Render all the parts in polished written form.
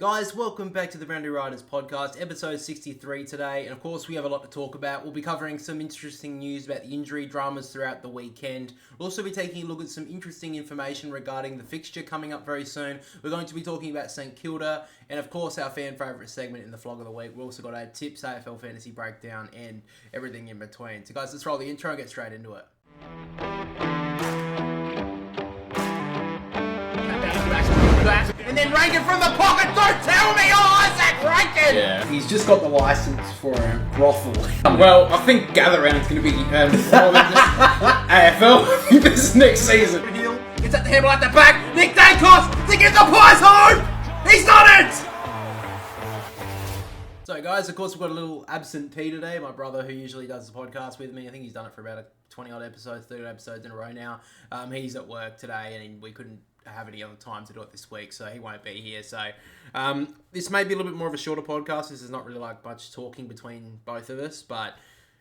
Guys, welcome back to the Boundary Riders podcast, episode 63 today, and of course we have a lot to talk about. We'll be covering some interesting news about the injury dramas throughout the weekend. We'll also be taking a look at some interesting information regarding the fixture coming up very soon. We're going to be talking about St Kilda, and of course our fan favourite segment in the Flog of the Week. We've also got our tips, AFL fantasy breakdown, and everything in between. So guys, let's roll the intro and get straight into it. And then Rankin from the pocket, don't tell me, Isaac Rankin! Yeah. He's just got the license for a brothel. Well, I think Gather Round's going to be more than AFL this next season. Hill gets at the handle at the back, Nick Dacos to get the pies home! He's done it! So guys, of course we've got a little absentee today, my brother who usually does the podcast with me. I think he's done it for about 20 odd episodes, 30 episodes in a row now. He's at work today and we couldn't have any other time to do it this week, so he won't be here. So this may be a little bit more of a shorter podcast. This is not really like much talking between both of us, but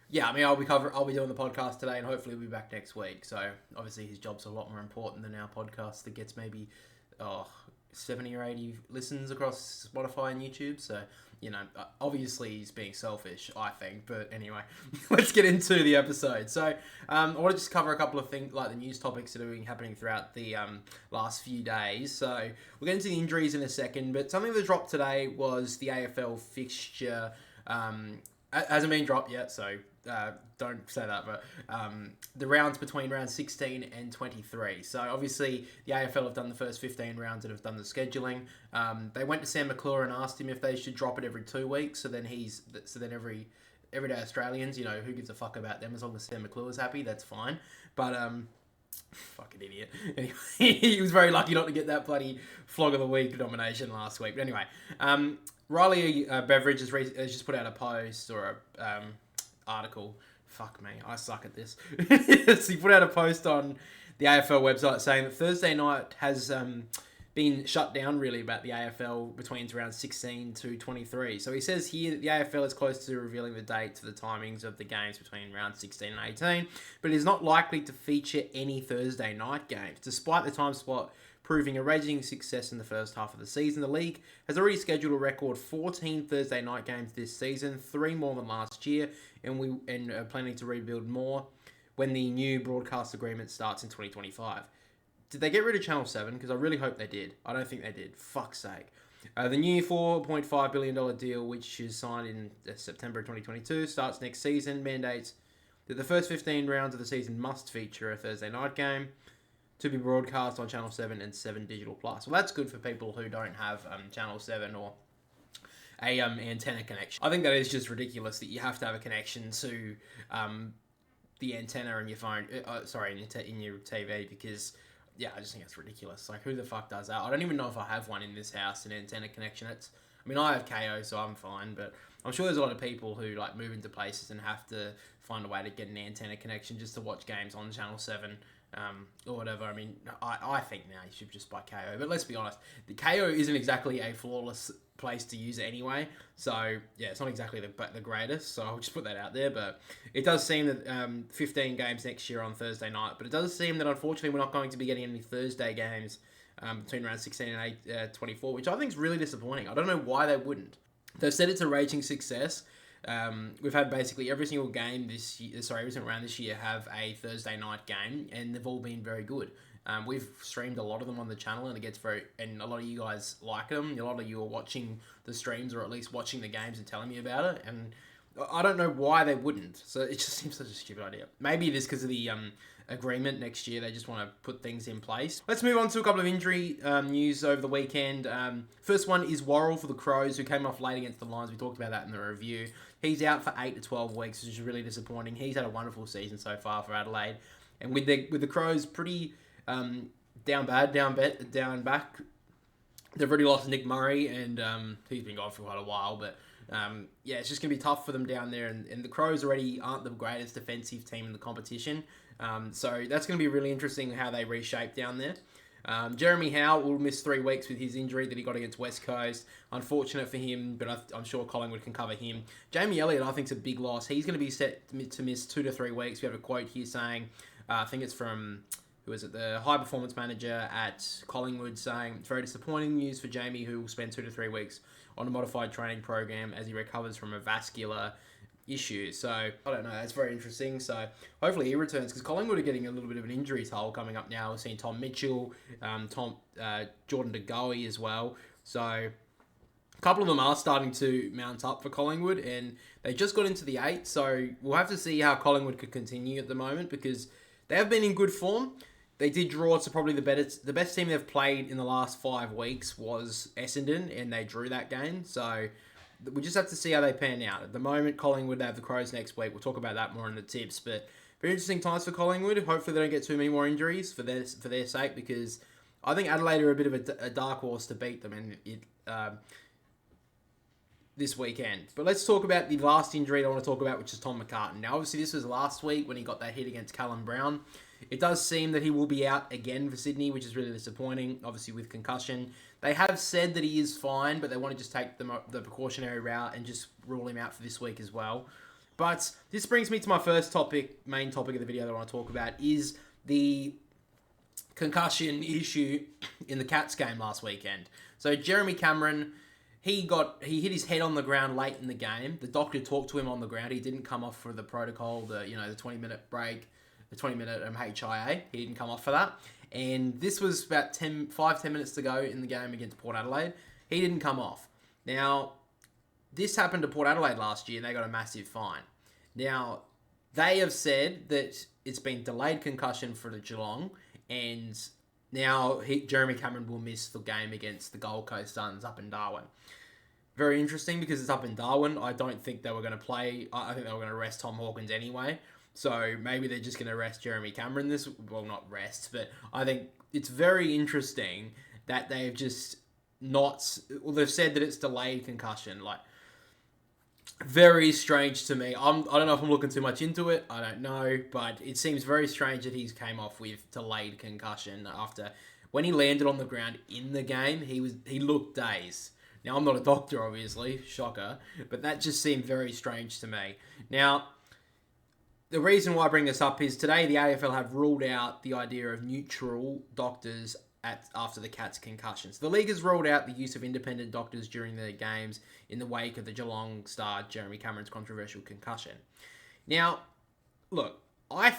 yeah, I mean I'll be doing the podcast today and hopefully we'll be back next week. So obviously his job's a lot more important than our podcast that gets maybe 70 or 80 listens across Spotify and YouTube. So, you know, obviously he's being selfish, I think. But anyway, let's get into the episode. So, I want to just cover a couple of things, like the news topics that have been happening throughout the last few days. So, we'll get into the injuries in a second. But something that dropped today was the AFL fixture. Hasn't been dropped yet, so don't say that, but the rounds between round 16 and 23. So obviously the AFL have done the first 15 rounds that have done the scheduling. They went to Sam McClure and asked him if they should drop it every 2 weeks. So then everyday Australians, you know, who gives a fuck about them as long as Sam McClure's happy, that's fine. But fucking idiot. Anyway, he was very lucky not to get that bloody Flog of the Week nomination last week. But anyway, Riley Beveridge has just put out a post or a article. Fuck me, I suck at this. So he put out a post on the AFL website saying that Thursday night has been shut down really about the AFL between round 16 to 23. So he says here that the AFL is close to revealing the dates for the timings of the games between round 16 and 18, but it is not likely to feature any Thursday night games. Despite the time slot proving a raging success in the first half of the season, the league has already scheduled a record 14 Thursday night games this season, 3 more than last year, and are planning to rebuild more when the new broadcast agreement starts in 2025. Did they get rid of Channel 7? Because I really hope they did. I don't think they did. Fuck's sake. The new $4.5 billion deal, which is signed in September 2022, starts next season, mandates that the first 15 rounds of the season must feature a Thursday night game to be broadcast on Channel 7 and 7 Digital Plus. Well, that's good for people who don't have Channel 7 or a antenna connection. I think that is just ridiculous that you have to have a connection to the antenna in your phone, in your TV, because yeah, I just think it's ridiculous. Like, who the fuck does that? I don't even know if I have one in this house, an antenna connection. I have KO, so I'm fine, but I'm sure there's a lot of people who like move into places and have to find a way to get an antenna connection just to watch games on Channel 7 or whatever. I mean, I think now you should just buy KO, but let's be honest, the KO isn't exactly a flawless place to use it anyway, so yeah, it's not exactly the greatest, so I'll just put that out there. But it does seem that 15 games next year on Thursday night, but it does seem that unfortunately we're not going to be getting any Thursday games between round 16 and 24, which I think is really disappointing. I don't know why they wouldn't. They've said it's a raging success. We've had basically every single game every single round this year have a Thursday night game, and they've all been very good. We've streamed a lot of them on the channel, and and a lot of you guys like them. A lot of you are watching the streams, or at least watching the games and telling me about it, and I don't know why they wouldn't. So it just seems such a stupid idea. Maybe it is because of the agreement next year. They just want to put things in place. Let's move on to a couple of injury news over the weekend. First one is Worrell for the Crows, who came off late against the Lions. We talked about that in the review. He's out for 8 to 12 weeks, which is really disappointing. He's had a wonderful season so far for Adelaide, and with the Crows pretty down back. They've already lost Nick Murray, and he's been gone for quite a while, but yeah, it's just going to be tough for them down there, and the Crows already aren't the greatest defensive team in the competition, so that's going to be really interesting how they reshape down there. Jeremy Howe will miss 3 weeks with his injury that he got against West Coast. Unfortunate for him, but I'm sure Collingwood can cover him. Jamie Elliott, I think, is a big loss. He's going to be set to miss 2 to 3 weeks. We have a quote here saying, I think it's from who is the high performance manager at Collingwood, saying it's very disappointing news for Jamie, who will spend 2 to 3 weeks on a modified training program as he recovers from a vascular issue. So, I don't know, that's very interesting. So, hopefully he returns, because Collingwood are getting a little bit of an injury toll coming up now. We're seeing Tom Mitchell, Jordan De Goey as well. So, a couple of them are starting to mount up for Collingwood, and they just got into the 8, so we'll have to see how Collingwood could continue at the moment, because they have been in good form. They did draw to probably the best team they've played in the last 5 weeks was Essendon, and they drew that game. So we just have to see how they pan out. At the moment, Collingwood, they have the Crows next week. We'll talk about that more in the tips. But very interesting times for Collingwood. Hopefully they don't get too many more injuries for their sake, because I think Adelaide are a bit of a dark horse to beat them this weekend. But let's talk about the last injury I want to talk about, which is Tom McCartan. Now, obviously, this was last week when he got that hit against Callum Brown. It does seem that he will be out again for Sydney, which is really disappointing, obviously with concussion. They have said that he is fine, but they want to just take the precautionary route and just rule him out for this week as well. But this brings me to my first main topic of the video that I want to talk about, is the concussion issue in the Cats game last weekend. So Jeremy Cameron, he hit his head on the ground late in the game. The doctor talked to him on the ground. He didn't come off for the protocol, the 20-minute break, the 20-minute HIA. He didn't come off for that. And this was about 10 minutes to go in the game against Port Adelaide. He didn't come off. Now, this happened to Port Adelaide last year, and they got a massive fine. Now, they have said that it's been delayed concussion for the Geelong, and now Jeremy Cameron will miss the game against the Gold Coast Suns up in Darwin. Very interesting, because it's up in Darwin. I don't think they were going to play. I think they were going to rest Tom Hawkins anyway. So maybe they're just going to rest Jeremy Cameron not rest, but I think it's very interesting that they've just they've said that it's delayed concussion. Like, very strange to me. I don't know if I'm looking too much into it. I don't know, but it seems very strange that he's came off with delayed concussion after, when he landed on the ground in the game, he looked dazed. Now, I'm not a doctor, obviously, shocker, but that just seemed very strange to me. Now, the reason why I bring this up is today the AFL have ruled out the idea of neutral doctors after the Cats' concussions. The league has ruled out the use of independent doctors during the games in the wake of the Geelong star Jeremy Cameron's controversial concussion. Now, look, I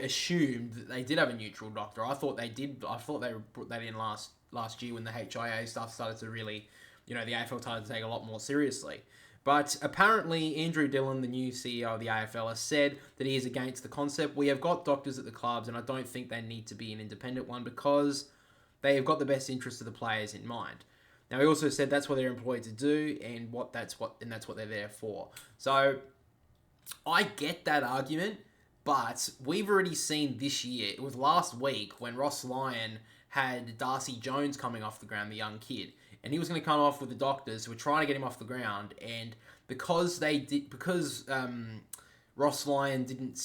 assumed that they did have a neutral doctor. I thought they did. I thought they put that in last year when the HIA stuff started to really, the AFL started to take a lot more seriously. But apparently, Andrew Dillon, the new CEO of the AFL, has said that he is against the concept. We have got doctors at the clubs, and I don't think they need to be an independent one, because they have got the best interest of the players in mind. Now, he also said that's what they're employed to do, and that's what they're there for. So, I get that argument, but we've already seen this year. It was last week when Ross Lyon had Darcy Jones coming off the ground, the young kid. And he was going to come off with the doctors who were trying to get him off the ground. And because Ross Lyon didn't,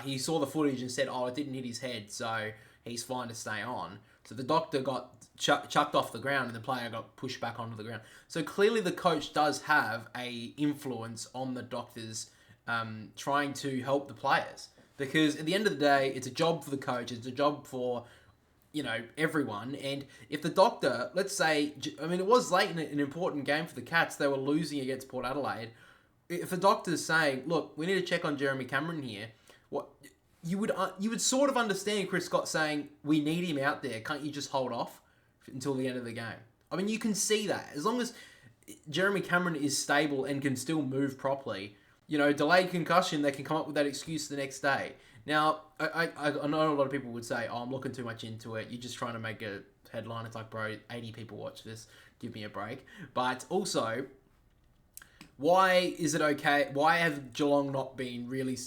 he saw the footage and said, it didn't hit his head, so he's fine to stay on. So the doctor got chucked off the ground, and the player got pushed back onto the ground. So clearly the coach does have a influence on the doctors trying to help the players. Because at the end of the day, it's a job for the coach, it's a job for everyone. And if the doctor, let's say, it was late in an important game for the Cats, they were losing against Port Adelaide. If the doctor's saying, look, we need to check on Jeremy Cameron here, what you would sort of understand Chris Scott saying, we need him out there, can't you just hold off until the end of the game? You can see that. As long as Jeremy Cameron is stable and can still move properly, delayed concussion, they can come up with that excuse the next day. Now, I know a lot of people would say, I'm looking too much into it. You're just trying to make a headline. It's like, bro, 80 people watch this. Give me a break. But also, why is it okay? Why have Geelong not been really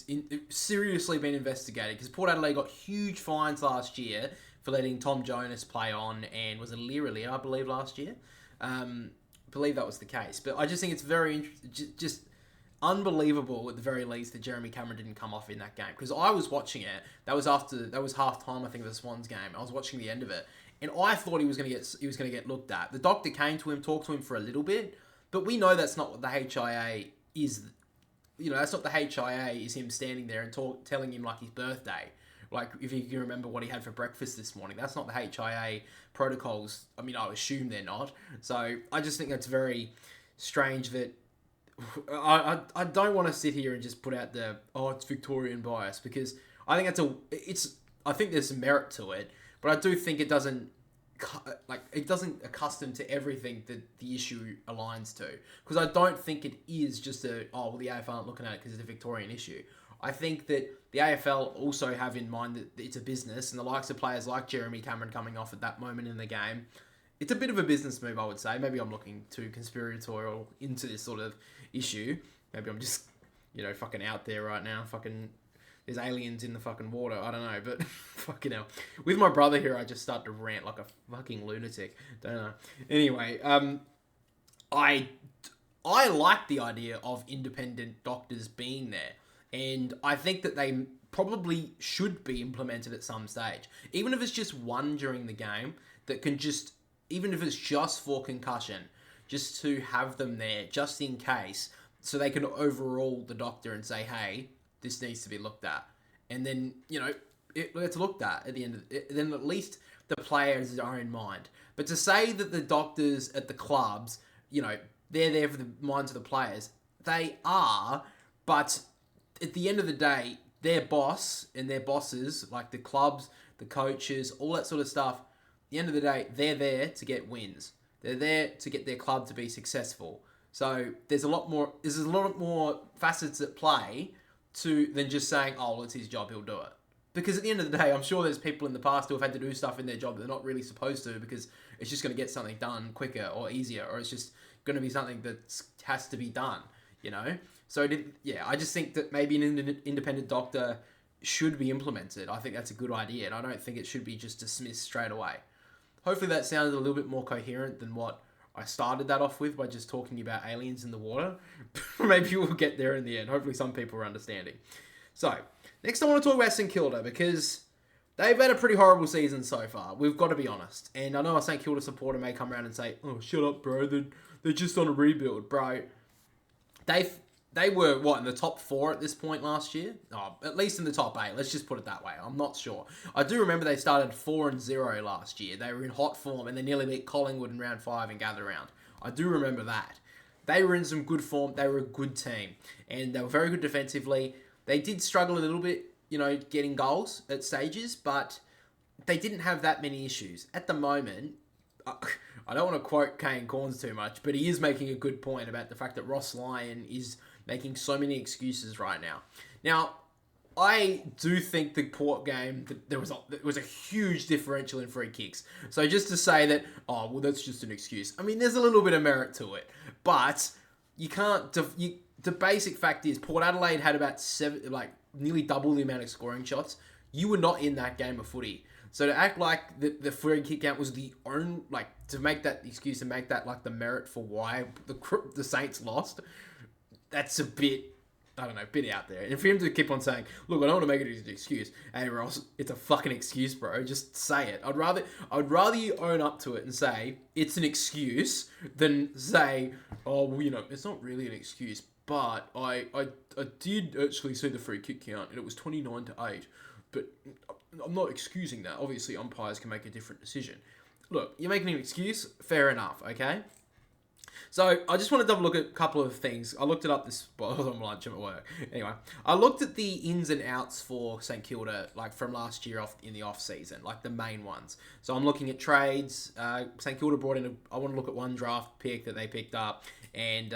seriously been investigated? Because Port Adelaide got huge fines last year for letting Tom Jonas play on, and was it Leary, I believe, last year? I believe that was the case. But I just think it's very just unbelievable, at the very least, that Jeremy Cameron didn't come off in that game. Because I was watching it. That was half time, I think, of the Swans game. I was watching the end of it, and I thought he was going to get looked at. The doctor came to him, talked to him for a little bit, but we know that's not what the HIA is. That's not the HIA. Is him standing there and telling him like his birthday. Like, if you can remember what he had for breakfast this morning, that's not the HIA protocols. I mean, I assume they're not. So I just think that's very strange that I don't want to sit here and just put out it's Victorian bias, because I think I think there's some merit to it, but I do think it doesn't accustom to everything that the issue aligns to, because I don't think it is just the AFL aren't looking at it because it's a Victorian issue. I think that the AFL also have in mind that it's a business, and the likes of players like Jeremy Cameron coming off at that moment in the game, it's a bit of a business move, I would say. Maybe I'm looking too conspiratorial into this sort of issue. Maybe I'm just, fucking out there right now. Fucking, there's aliens in the fucking water. I don't know, but fucking hell. With my brother here, I just start to rant like a fucking lunatic. Don't know. Anyway, I like the idea of independent doctors being there, and I think that they probably should be implemented at some stage. Even if it's just one during the game that can just, even if it's just for concussion, just to have them there, just in case, so they can overrule the doctor and say, hey, this needs to be looked at. And then, it's looked at the end of it. Then at least the players are in mind. But to say that the doctors at the clubs, they're there for the minds of the players, they are, but at the end of the day, their boss and their bosses, like the clubs, the coaches, all that sort of stuff, at the end of the day, they're there to get wins. They're there to get their club to be successful. So there's a lot more facets at play than just saying, it's his job, he'll do it. Because at the end of the day, I'm sure there's people in the past who have had to do stuff in their job that they're not really supposed to, because it's just going to get something done quicker or easier, or it's just going to be something that has to be done, So I just think that maybe an independent doctor should be implemented. I think that's a good idea, and I don't think it should be just dismissed straight away. Hopefully that sounded a little bit more coherent than what I started that off with by just talking about aliens in the water. Maybe we'll get there in the end. Hopefully some people are understanding. So, next I want to talk about St Kilda, because they've had a pretty horrible season so far. We've got to be honest. And I know a St Kilda supporter may come around and say, shut up, bro. They're just on a rebuild, bro. They were, in the top 4 at this point last year? At least in the top 8. Let's just put it that way. I'm not sure. I do remember they started 4-0 last year. They were in hot form, and they nearly beat Collingwood in round 5 and Gather Round. I do remember that. They were in some good form. They were a good team, and they were very good defensively. They did struggle a little bit, getting goals at stages, but they didn't have that many issues. At the moment, I don't want to quote Kane Corns too much, but he is making a good point about the fact that Ross Lyon is making so many excuses right now. Now, I do think the Port game, there was a huge differential in free kicks. So just to say that, that's just an excuse. I mean, there's a little bit of merit to it, but you can't. The basic fact is, Port Adelaide had about nearly double the amount of scoring shots. You were not in that game of footy. So to act like the free kick count was the only, to make that excuse and make that the merit for why the Saints lost, that's a bit, bit out there. And for him to keep on saying, look, I don't want to make it an excuse. Hey, Ross, it's a fucking excuse, bro. Just say it. I'd rather you own up to it and say it's an excuse than say, it's not really an excuse, but I did actually see the free kick count and it was 29-8. But I'm not excusing that. Obviously, umpires can make a different decision. Look, you're making an excuse. Fair enough, okay? So, I just want to double look at a couple of things. I looked it up I was on lunch at work. Anyway, I looked at the ins and outs for St Kilda, from last year in the off-season, the main ones. So, I'm looking at trades. St Kilda brought in, I want to look at one draft pick that they picked up, and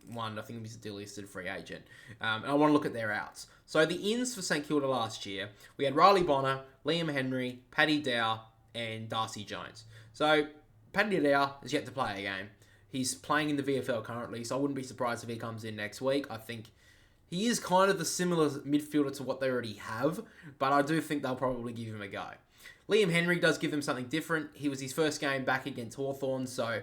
one, I think it was a delisted free agent. And I want to look at their outs. So, the ins for St Kilda last year, we had Riley Bonner, Liam Henry, Paddy Dow, and Darcy Jones. So, Paddy Dow has yet to play a game. He's playing in the VFL currently, so I wouldn't be surprised if he comes in next week. I think he is kind of the similar midfielder to what they already have, but I do think they'll probably give him a go. Liam Henry does give them something different. He was his first game back against Hawthorn, so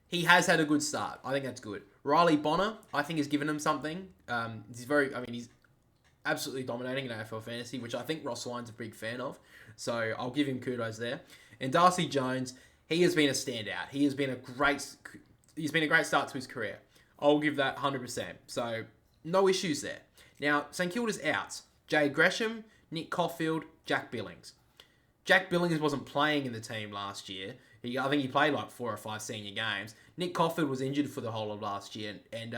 he has had a good start. I think that's good. Riley Bonner, I think, has given him something. He's absolutely dominating in AFL fantasy, which I think Ross Lyon's a big fan of, so I'll give him kudos there. And Darcy Jones, he has been a standout. He's been a great start to his career. I'll give that 100%. So, no issues there. Now, St Kilda's outs. Jade Gresham, Nick Caulfield, Jack Billings. Jack Billings wasn't playing in the team last year. I think he played like 4 or 5 senior games. Nick Caulfield was injured for the whole of last year, and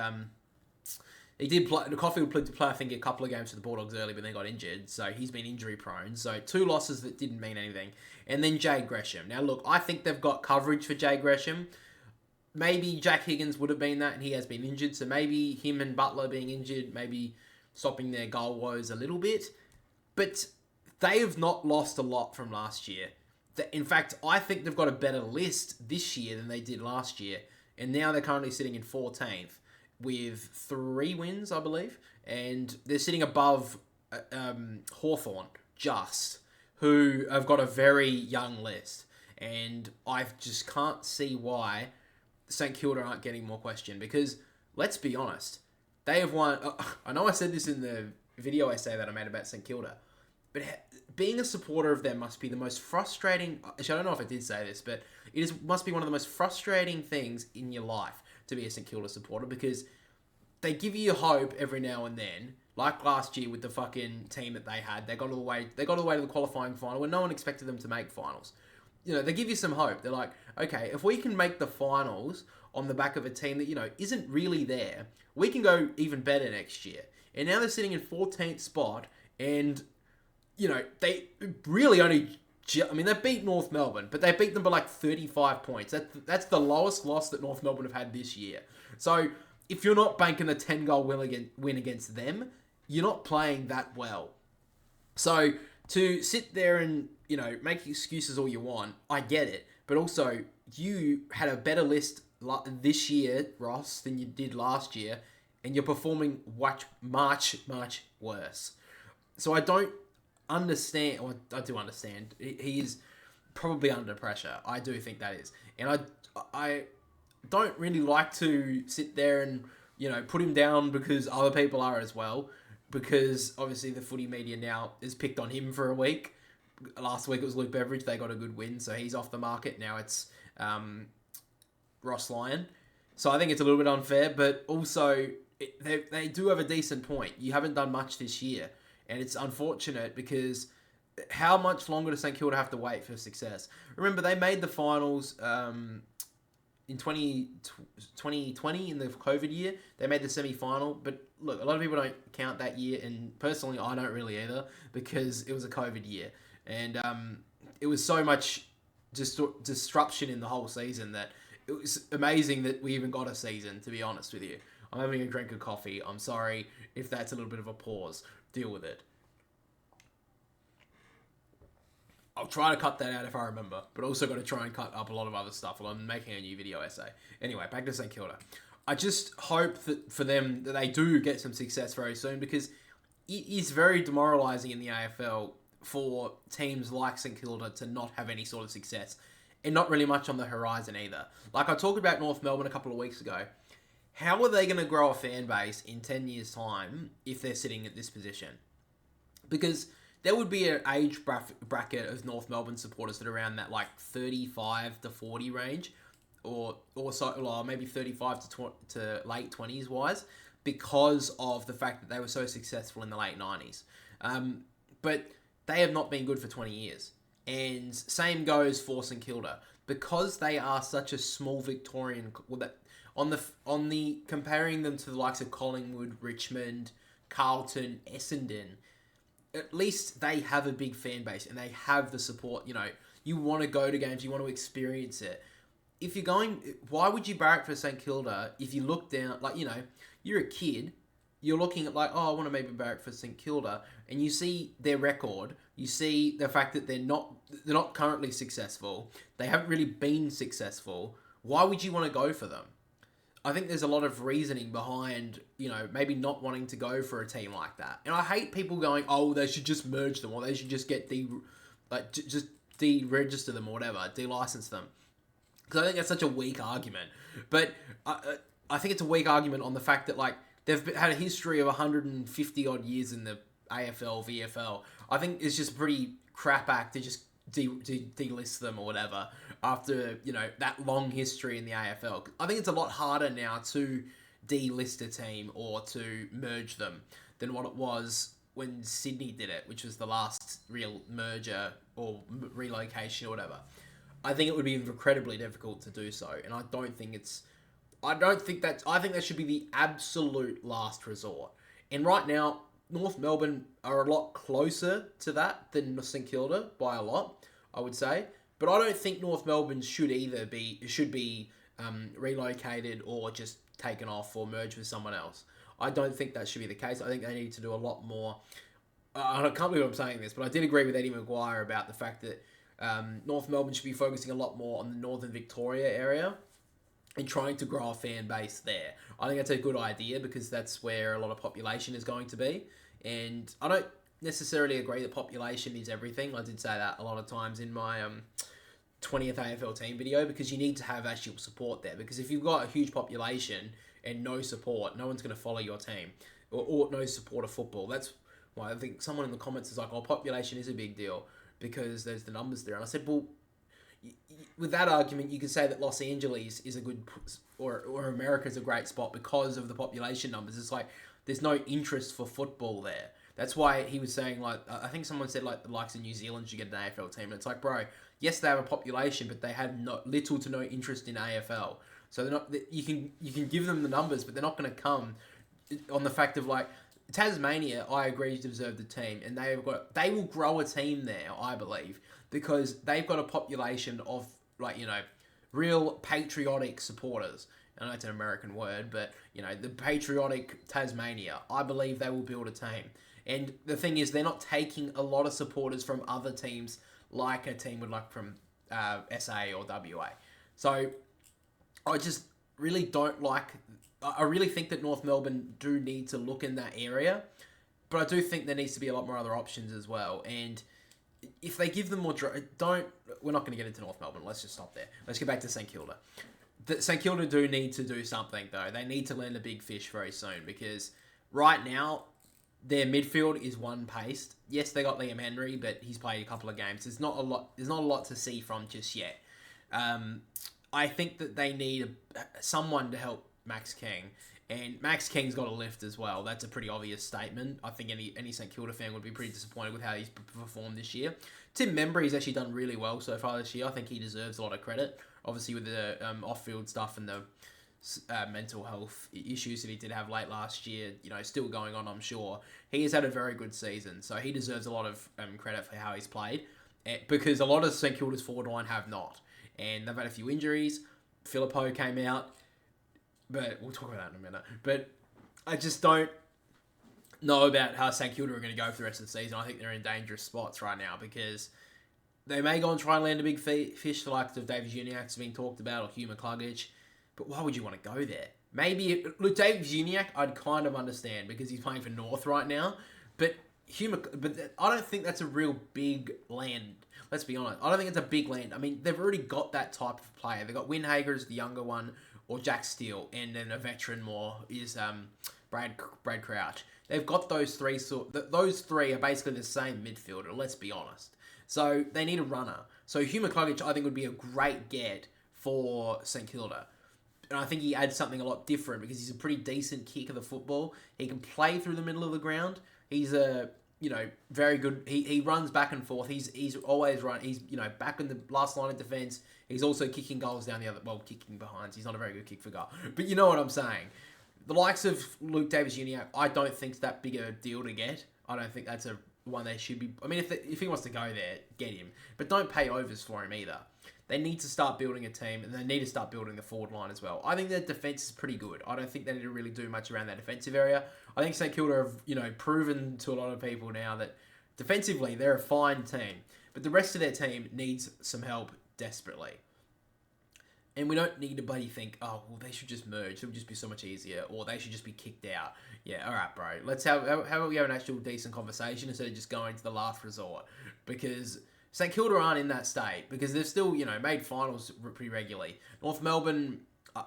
he did play. Caulfield played to play, I think, a couple of games for the Bulldogs early, but then got injured, so he's been injury prone. So 2 losses that didn't mean anything. And then Jade Gresham. Now, look, I think they've got coverage for Jade Gresham. Maybe Jack Higgins would have been that, and he has been injured. So maybe him and Butler being injured, maybe stopping their goal woes a little bit. But they have not lost a lot from last year. In fact, I think they've got a better list this year than they did last year. And now they're currently sitting in 14th with 3 wins, I believe. And they're sitting above Hawthorn, who have got a very young list. And I just can't see why St Kilda aren't getting more question. Because, let's be honest, they have won... I know I said this in the video essay that I made about St Kilda. But being a supporter of them must be the most frustrating... Actually, I don't know if I did say this, but must be one of the most frustrating things in your life to be a St Kilda supporter, because they give you hope every now and then. Like last year with the fucking team that they had. They got all the way to the qualifying final when no one expected them to make finals. You know, they give you some hope. They're like, okay, if we can make the finals on the back of a team that, you know, isn't really there, we can go even better next year. And now they're sitting in 14th spot, and... You know, they really only... I mean, they beat North Melbourne, but they beat them by like 35 points. That's the lowest loss that North Melbourne have had this year. So, if you're not banking a 10-goal win against them, you're not playing that well. So, to sit there and, you know, make excuses all you want, I get it. But also, you had a better list this year, Ross, than you did last year, and you're performing much, much worse. So, I don't understand, or I do understand, he is probably under pressure. I do think that is. And I don't really like to sit there and, you know, put him down because other people are as well. Because obviously the footy media now is picked on him for a week. Last week it was Luke Beveridge. They got a good win, so he's off the market. Now it's Ross Lyon. So I think it's a little bit unfair, but also they do have a decent point. You haven't done much this year. And it's unfortunate because how much longer does St Kilda have to wait for success? Remember, they made the finals in 2020, in the COVID year. They made the semi-final. But look, a lot of people don't count that year. And personally, I don't really either, because it was a COVID year. And it was so much disruption in the whole season that it was amazing that we even got a season, to be honest with you. I'm having a drink of coffee. I'm sorry if that's a little bit of a pause. Deal with it. I'll try to cut that out if I remember, but also got to try and cut up a lot of other stuff while I'm making a new video essay. Anyway, back to St Kilda. I just hope that for them that they do get some success very soon, because it is very demoralising in the AFL for teams like St Kilda to not have any sort of success, and not really much on the horizon either. Like I talked about North Melbourne a couple of weeks ago. How are they going to grow a fan base in 10 years' time if they're sitting at this position? Because there would be an age bracket of North Melbourne supporters that are around that like 35 to 40 range, or maybe 35 to late 20s wise, because of the fact that they were so successful in the late 90s. But they have not been good for 20 years. And same goes for St Kilda. Because they are such a small Victorian... On the comparing them to the likes of Collingwood, Richmond, Carlton, Essendon, at least they have a big fan base and they have the support. You know, you want to go to games, you want to experience it. If you're going, why would you barrack for St Kilda if you look down, like, you know, you're a kid, you're looking at like, oh, I want to maybe barrack for St Kilda, and you see their record, you see the fact that they're not currently successful, they haven't really been successful. Why would you want to go for them? I think there's a lot of reasoning behind, you know, maybe not wanting to go for a team like that. And I hate people going, oh, they should just merge them, or they should just get just deregister them or whatever, de-license them. Because I think that's such a weak argument. But I think it's a weak argument on the fact that, like, they've had a history of 150 odd years in the AFL, VFL. I think it's just a pretty crap act to just delist them or whatever after, you know, that long history in the AFL. I think it's a lot harder now to delist a team or to merge them than what it was when Sydney did it, which was the last real merger or relocation or whatever. I think it would be incredibly difficult to do so, and I think that should be the absolute last resort. And right now, North Melbourne are a lot closer to that than St Kilda by a lot, I would say. But I don't think North Melbourne should be relocated or just taken off or merged with someone else. I don't think that should be the case. I think they need to do a lot more. I can't believe I'm saying this, but I did agree with Eddie Maguire about the fact that North Melbourne should be focusing a lot more on the Northern Victoria area and trying to grow a fan base there. I think that's a good idea because that's where a lot of population is going to be. And I don't necessarily agree that population is everything. I did say that a lot of times in my 20th AFL team video, because you need to have actual support there. Because if you've got a huge population and no support, no one's going to follow your team or no support of football. That's why I think someone in the comments is like, oh, population is a big deal because there's the numbers there. And I said, well, with that argument, you could say that Los Angeles is a good, or America's a great spot because of the population numbers. It's like there's no interest for football there. That's why he was saying, like, I think someone said, like, the likes of New Zealand should get an AFL team. And it's like, bro, yes, they have a population, but they have little to no interest in AFL. So they're not. You can give them the numbers, but they're not going to come on the fact of, like, Tasmania, I agree, deserve the team, and they will grow a team there, I believe, because they've got a population of, like, you know, real patriotic supporters. I know it's an American word, but, you know, the patriotic Tasmania, I believe they will build a team. And the thing is, they're not taking a lot of supporters from other teams like a team would like from SA or WA. So I just really don't like. I really think that North Melbourne do need to look in that area, but I do think there needs to be a lot more other options as well. And if they give them more, we're not going to get into North Melbourne. Let's just stop there. Let's get back to St Kilda. St Kilda do need to do something though. They need to land a big fish very soon because right now their midfield is one-paced. Yes, they got Liam Henry, but he's played a couple of games. There's not a lot to see from just yet. I think that they need someone to help Max King, and Max King's got a lift as well. That's a pretty obvious statement. I think any St Kilda fan would be pretty disappointed with how he's performed this year. Tim Membry's actually done really well so far this year. I think he deserves a lot of credit. Obviously with the off-field stuff and the mental health issues that he did have late last year, you know, still going on, I'm sure. He has had a very good season, so he deserves a lot of credit for how he's played, because a lot of St Kilda's forward line have not. And they've had a few injuries. Filippo came out, but we'll talk about that in a minute. But I just don't know about how St Kilda are going to go for the rest of the season. I think they're in dangerous spots right now because they may go and try and land a big fish, the likes of David Uniacke's being talked about, or Hugh McCluggage. But why would you want to go there? Maybe, look, David Uniacke, I'd kind of understand because he's playing for North right now. But I don't think that's a real big land. Let's be honest. I don't think it's a big land. I mean, they've already got that type of player. They've got Windhager as the younger one, or Jack Steele, and then a veteran more is Brad Crouch. They've got those three. Those three are basically the same midfielder, let's be honest. So they need a runner. So Hugh McCluggage, I think, would be a great get for St Kilda. And I think he adds something a lot different because he's a pretty decent kick of the football. He can play through the middle of the ground. He's a, you know, very good. He runs back and forth. He's always run. He's, you know, back in the last line of defense. He's also kicking goals down the other. Well, kicking behinds. He's not a very good kick for goal. But you know what I'm saying. The likes of Luke Davis-Uniacke, I don't think it's that big a deal to get. I don't think that's a one they should be. I mean, if he wants to go there, get him. But don't pay overs for him either. They need to start building a team, and they need to start building the forward line as well. I think their defense is pretty good. I don't think they need to really do much around that defensive area. I think St Kilda have, you know, proven to a lot of people now that defensively they're a fine team, but the rest of their team needs some help desperately. And we don't need to bloody think, oh, well, they should just merge. It would just be so much easier, or they should just be kicked out. Yeah, all right, bro. Let's how about we have an actual decent conversation instead of just going to the last resort, because St Kilda aren't in that state because they've still, you know, made finals pretty regularly. North Melbourne,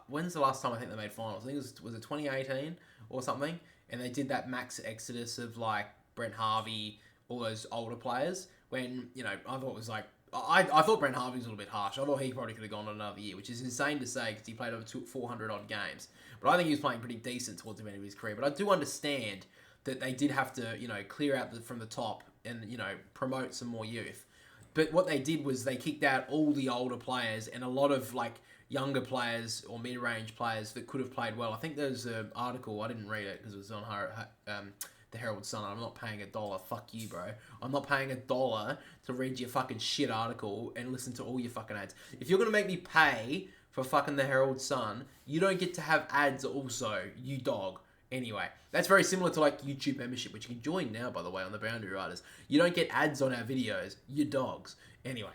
when's the last time I think they made finals? I think was it 2018 or something? And they did that max exodus of, like, Brent Harvey, all those older players. When, you know, I thought it was like, I thought Brent Harvey was a little bit harsh. I thought he probably could have gone on another year, which is insane to say because he played over 400 odd games. But I think he was playing pretty decent towards the end of his career. But I do understand that they did have to, clear out from the top and, promote some more youth. But what they did was they kicked out all the older players and a lot of, younger players or mid-range players that could have played well. I think there's an article, I didn't read it because it was on the Herald Sun. I'm not paying $1. Fuck you, bro. I'm not paying $1 to read your fucking shit article and listen to all your fucking ads. If you're going to make me pay for fucking the Herald Sun, you don't get to have ads also, you dog. Anyway, that's very similar to YouTube membership, which you can join now, by the way, on the Boundary Riders. You don't get ads on our videos, you dogs. Anyway,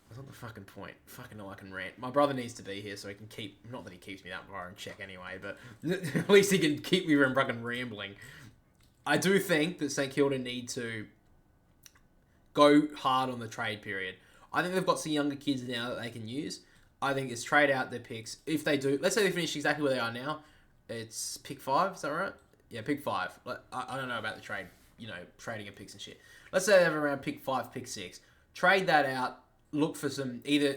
that's not the fucking point. Fucking know I can rant. My brother needs to be here so he can not that he keeps me that far in check anyway, but at least he can keep me from fucking rambling. I do think that St Kilda need to go hard on the trade period. I think they've got some younger kids now that they can use. I think it's trade out their picks. If they do, let's say they finish exactly where they are now. It's pick 5, is that right? Yeah, pick 5. I don't know about the trade, trading of picks and shit. Let's say they have around pick 5, pick 6. Trade that out, look for some, either,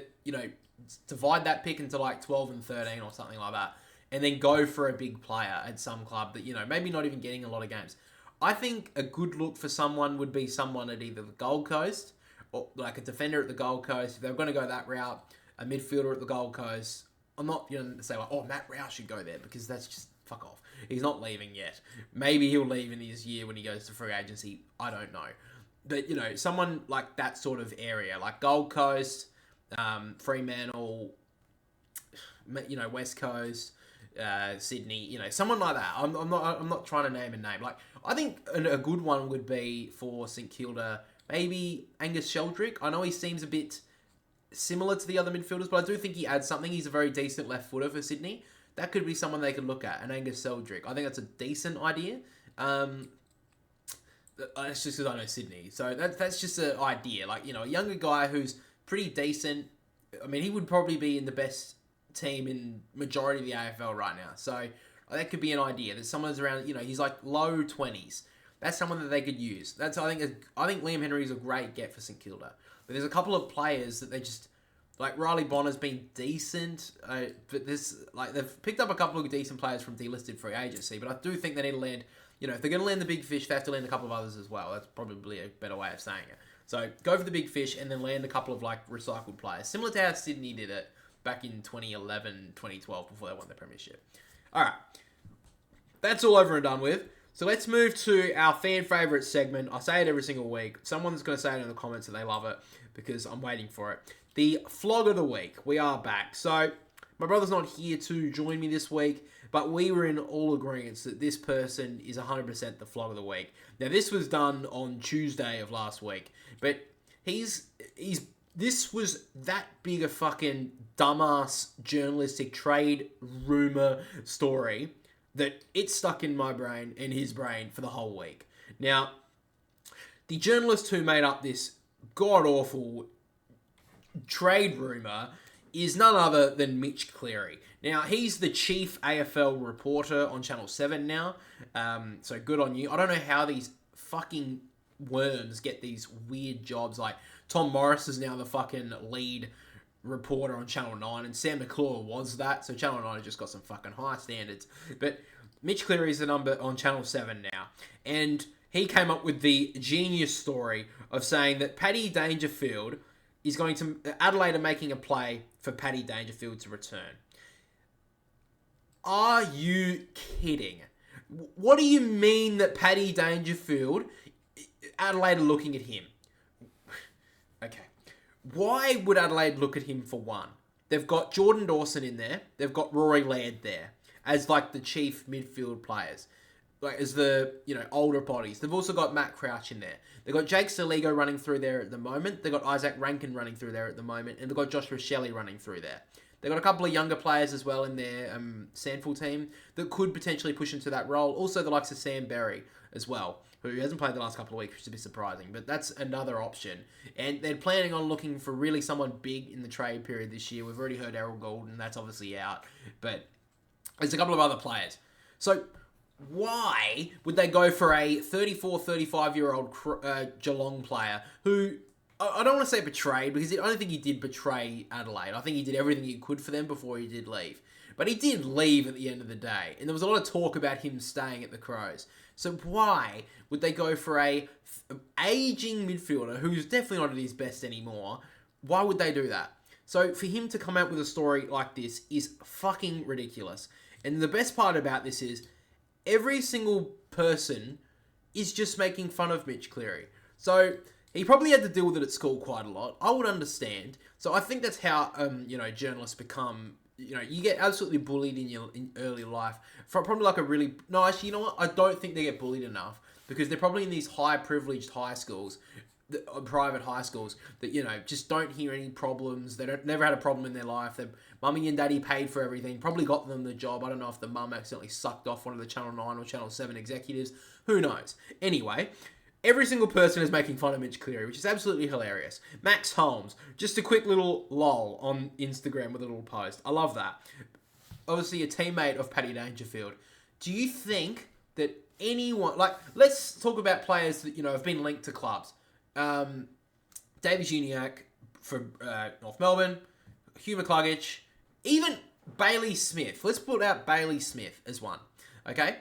divide that pick into 12 and 13 or something like that, and then go for a big player at some club that, maybe not even getting a lot of games. I think a good look for someone would be someone at either the Gold Coast or a defender at the Gold Coast. If they're going to go that route, a midfielder at the Gold Coast. I'm not going to say Matt Rouse should go there because that's just fuck off. He's not leaving yet. Maybe he'll leave in his year when he goes to free agency. I don't know. But, someone like that sort of area, like Gold Coast, Fremantle, West Coast, Sydney, someone like that. I'm not trying to name a name. I think a good one would be for St Kilda, maybe Angus Sheldrick. I know he seems a bit similar to the other midfielders, but I do think he adds something. He's a very decent left footer for Sydney. That could be someone they could look at, an Angus Sheldrick. I think that's a decent idea. That's just because I know Sydney. So that's just an idea. A younger guy who's pretty decent. I mean, he would probably be in the best team in majority of the AFL right now. So that could be an idea. That someone's around, he's low 20s. That's someone that they could use. I think Liam Henry is a great get for St Kilda. But there's a couple of players that they just... Riley Bonner's been decent, but they've picked up a couple of decent players from delisted free agency, but I do think they need to land... if they're going to land the big fish, they have to land a couple of others as well. That's probably a better way of saying it. So go for the big fish and then land a couple of recycled players. Similar to how Sydney did it back in 2011, 2012 before they won the premiership. Alright, that's all over and done with. So let's move to our fan favourite segment. I say it every single week. Someone's going to say it in the comments that they love it because I'm waiting for it. The Flog of the Week. We are back. So my brother's not here to join me this week, but we were in all agreement that this person is 100% the Flog of the Week. Now, this was done on Tuesday of last week, but this was that big a fucking dumbass journalistic trade rumor story that it stuck in my brain and his brain for the whole week. Now, the journalist who made up this god-awful trade rumor is none other than Mitch Cleary. Now, he's the chief AFL reporter on Channel 7 now, so good on you. I don't know how these fucking worms get these weird jobs. Tom Morris is now the fucking lead reporter on Channel 9, and Sam McClure was that, so Channel 9 has just got some fucking high standards. But Mitch Cleary is the number on Channel 7 now, and he came up with the genius story of saying that Paddy Dangerfield is going to... Adelaide are making a play for Paddy Dangerfield to return. Are you kidding? What do you mean that Paddy Dangerfield... Adelaide are looking at him? Okay. Why would Adelaide look at him for one? They've got Jordan Dawson in there. They've got Rory Laird there as the chief midfield players. As the, older bodies. They've also got Matt Crouch in there. They've got Jake Saligo running through there at the moment. They've got Isaac Rankin running through there at the moment. And they've got Joshua Shelley running through there. They've got a couple of younger players as well in their Sandful team that could potentially push into that role. Also the likes of Sam Berry as well, who hasn't played the last couple of weeks, which is a bit surprising. But that's another option. And they're planning on looking for really someone big in the trade period this year. We've already heard Errol Goulden. That's obviously out. But there's a couple of other players. So why would they go for a 34, 35-year-old Geelong player who, I don't want to say betrayed, because I don't think he did betray Adelaide. I think he did everything he could for them before he did leave. But he did leave at the end of the day. And there was a lot of talk about him staying at the Crows. So why would they go for a aging midfielder who's definitely not at his best anymore? Why would they do that? So for him to come out with a story like this is fucking ridiculous. And the best part about this is every single person is just making fun of Mitch Cleary. So he probably had to deal with it at school quite a lot. I would understand. So I think that's how journalists become. You get absolutely bullied in early life for probably like a really no. Actually, you know what? I don't think they get bullied enough because they're probably in these high privileged high schools, private high schools that just don't hear any problems. They never had a problem in their life. Their mummy and daddy paid for everything. Probably got them the job. I don't know if the mum accidentally sucked off one of the Channel 9 or Channel 7 executives. Who knows? Anyway. Every single person is making fun of Mitch Cleary, which is absolutely hilarious. Max Holmes, just a quick little lol on Instagram with a little post. I love that. Obviously a teammate of Paddy Dangerfield. Do you think that anyone... let's talk about players that, have been linked to clubs. Davies Uniacke for North Melbourne, Hugh McCluggage, even Bailey Smith. Let's put out Bailey Smith as one, okay?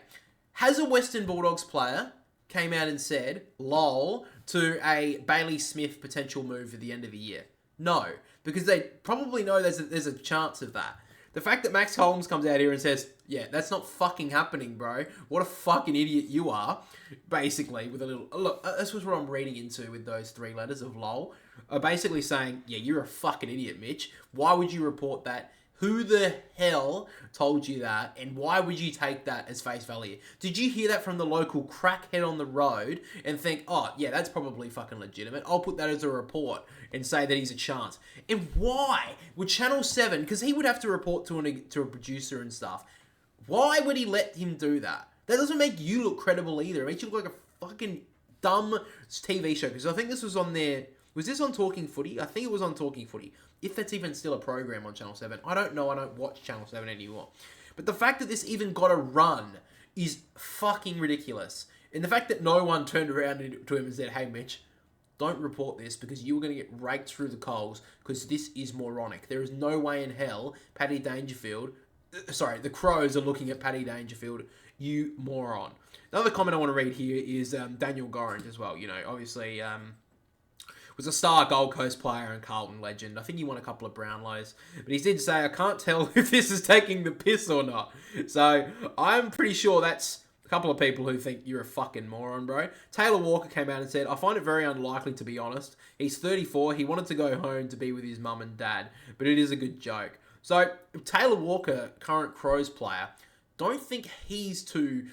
Has a Western Bulldogs player came out and said, lol, to a Bailey Smith potential move at the end of the year? No, because they probably know there's a chance of that. The fact that Max Holmes comes out here and says, yeah, that's not fucking happening, bro. What a fucking idiot you are. Basically, with a little... Look, this was what I'm reading into with those 3 letters of lol. Basically saying, yeah, you're a fucking idiot, Mitch. Why would you report that? Who the hell told you that? And why would you take that as face value? Did you hear that from the local crackhead on the road and think, oh, yeah, that's probably fucking legitimate. I'll put that as a report and say that he's a chance. And why would Channel 7, because he would have to report to a producer and stuff, why would he let him do that? That doesn't make you look credible either. It makes you look like a fucking dumb TV show. Because I think this was on there... Was this on Talking Footy? I think it was on Talking Footy. If that's even still a program on Channel 7. I don't know. I don't watch Channel 7 anymore. But the fact that this even got a run is fucking ridiculous. And the fact that no one turned around to him and said, hey, Mitch, don't report this because you were going to get raked through the coals because this is moronic. There is no way in hell Paddy Dangerfield... the Crows are looking at Paddy Dangerfield, you moron. Another comment I want to read here is Daniel Gorringe as well. Obviously... was a star Gold Coast player and Carlton legend. I think he won a couple of Brownlows. But he did say, I can't tell if this is taking the piss or not. So, I'm pretty sure that's a couple of people who think you're a fucking moron, bro. Taylor Walker came out and said, I find it very unlikely, to be honest. He's 34. He wanted to go home to be with his mum and dad. But it is a good joke. So, Taylor Walker, current Crows player, don't think he's too...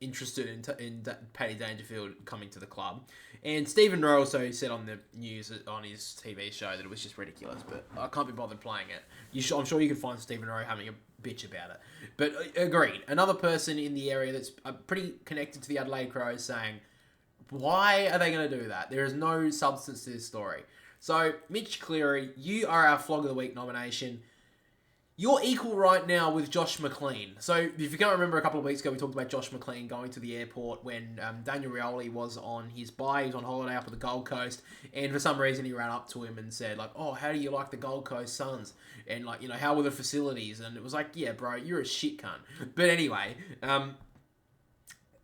interested in Paddy Dangerfield coming to the club. And Stephen Rowe also said on the news on his TV show that it was just ridiculous, but I can't be bothered playing it. I'm sure you can find Stephen Rowe having a bitch about it. But agreed. Another person in the area that's pretty connected to the Adelaide Crows saying, why are they going to do that? There is no substance to this story. So, Mitch Cleary, you are our Flog of the Week nomination. You're equal right now with Josh McLean. So, if you can't remember, a couple of weeks ago, we talked about Josh McLean going to the airport when Daniel Rioli was on his bye. He was on holiday up at the Gold Coast. And for some reason, he ran up to him and said, oh, how do you like the Gold Coast Suns? And, how were the facilities? And it was like, yeah, bro, you're a shit cunt. But anyway,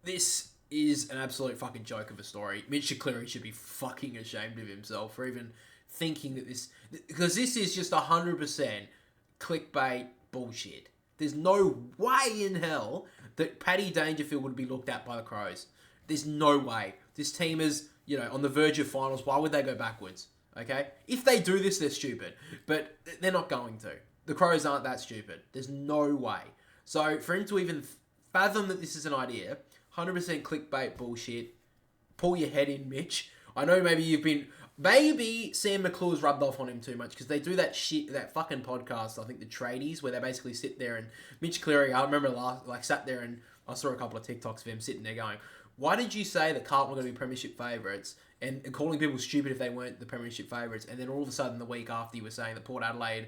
this is an absolute fucking joke of a story. Mitch Cleary should be fucking ashamed of himself for even thinking that this... Because this is just 100%... clickbait bullshit. There's no way in hell that Paddy Dangerfield would be looked at by the Crows. There's no way. This team is, on the verge of finals. Why would they go backwards? Okay? If they do this, they're stupid. But they're not going to. The Crows aren't that stupid. There's no way. So, for him to even fathom that this is an idea, 100% clickbait bullshit. Pull your head in, Mitch. I know maybe you've been... Maybe Sam McClure's rubbed off on him too much because they do that shit, that fucking podcast, I think the Tradies, where they basically sit there and Mitch Cleary, I remember sat there and I saw a couple of TikToks of him sitting there going, why did you say that Carlton were going to be premiership favourites and calling people stupid if they weren't the premiership favourites, and then all of a sudden the week after you were saying that Port Adelaide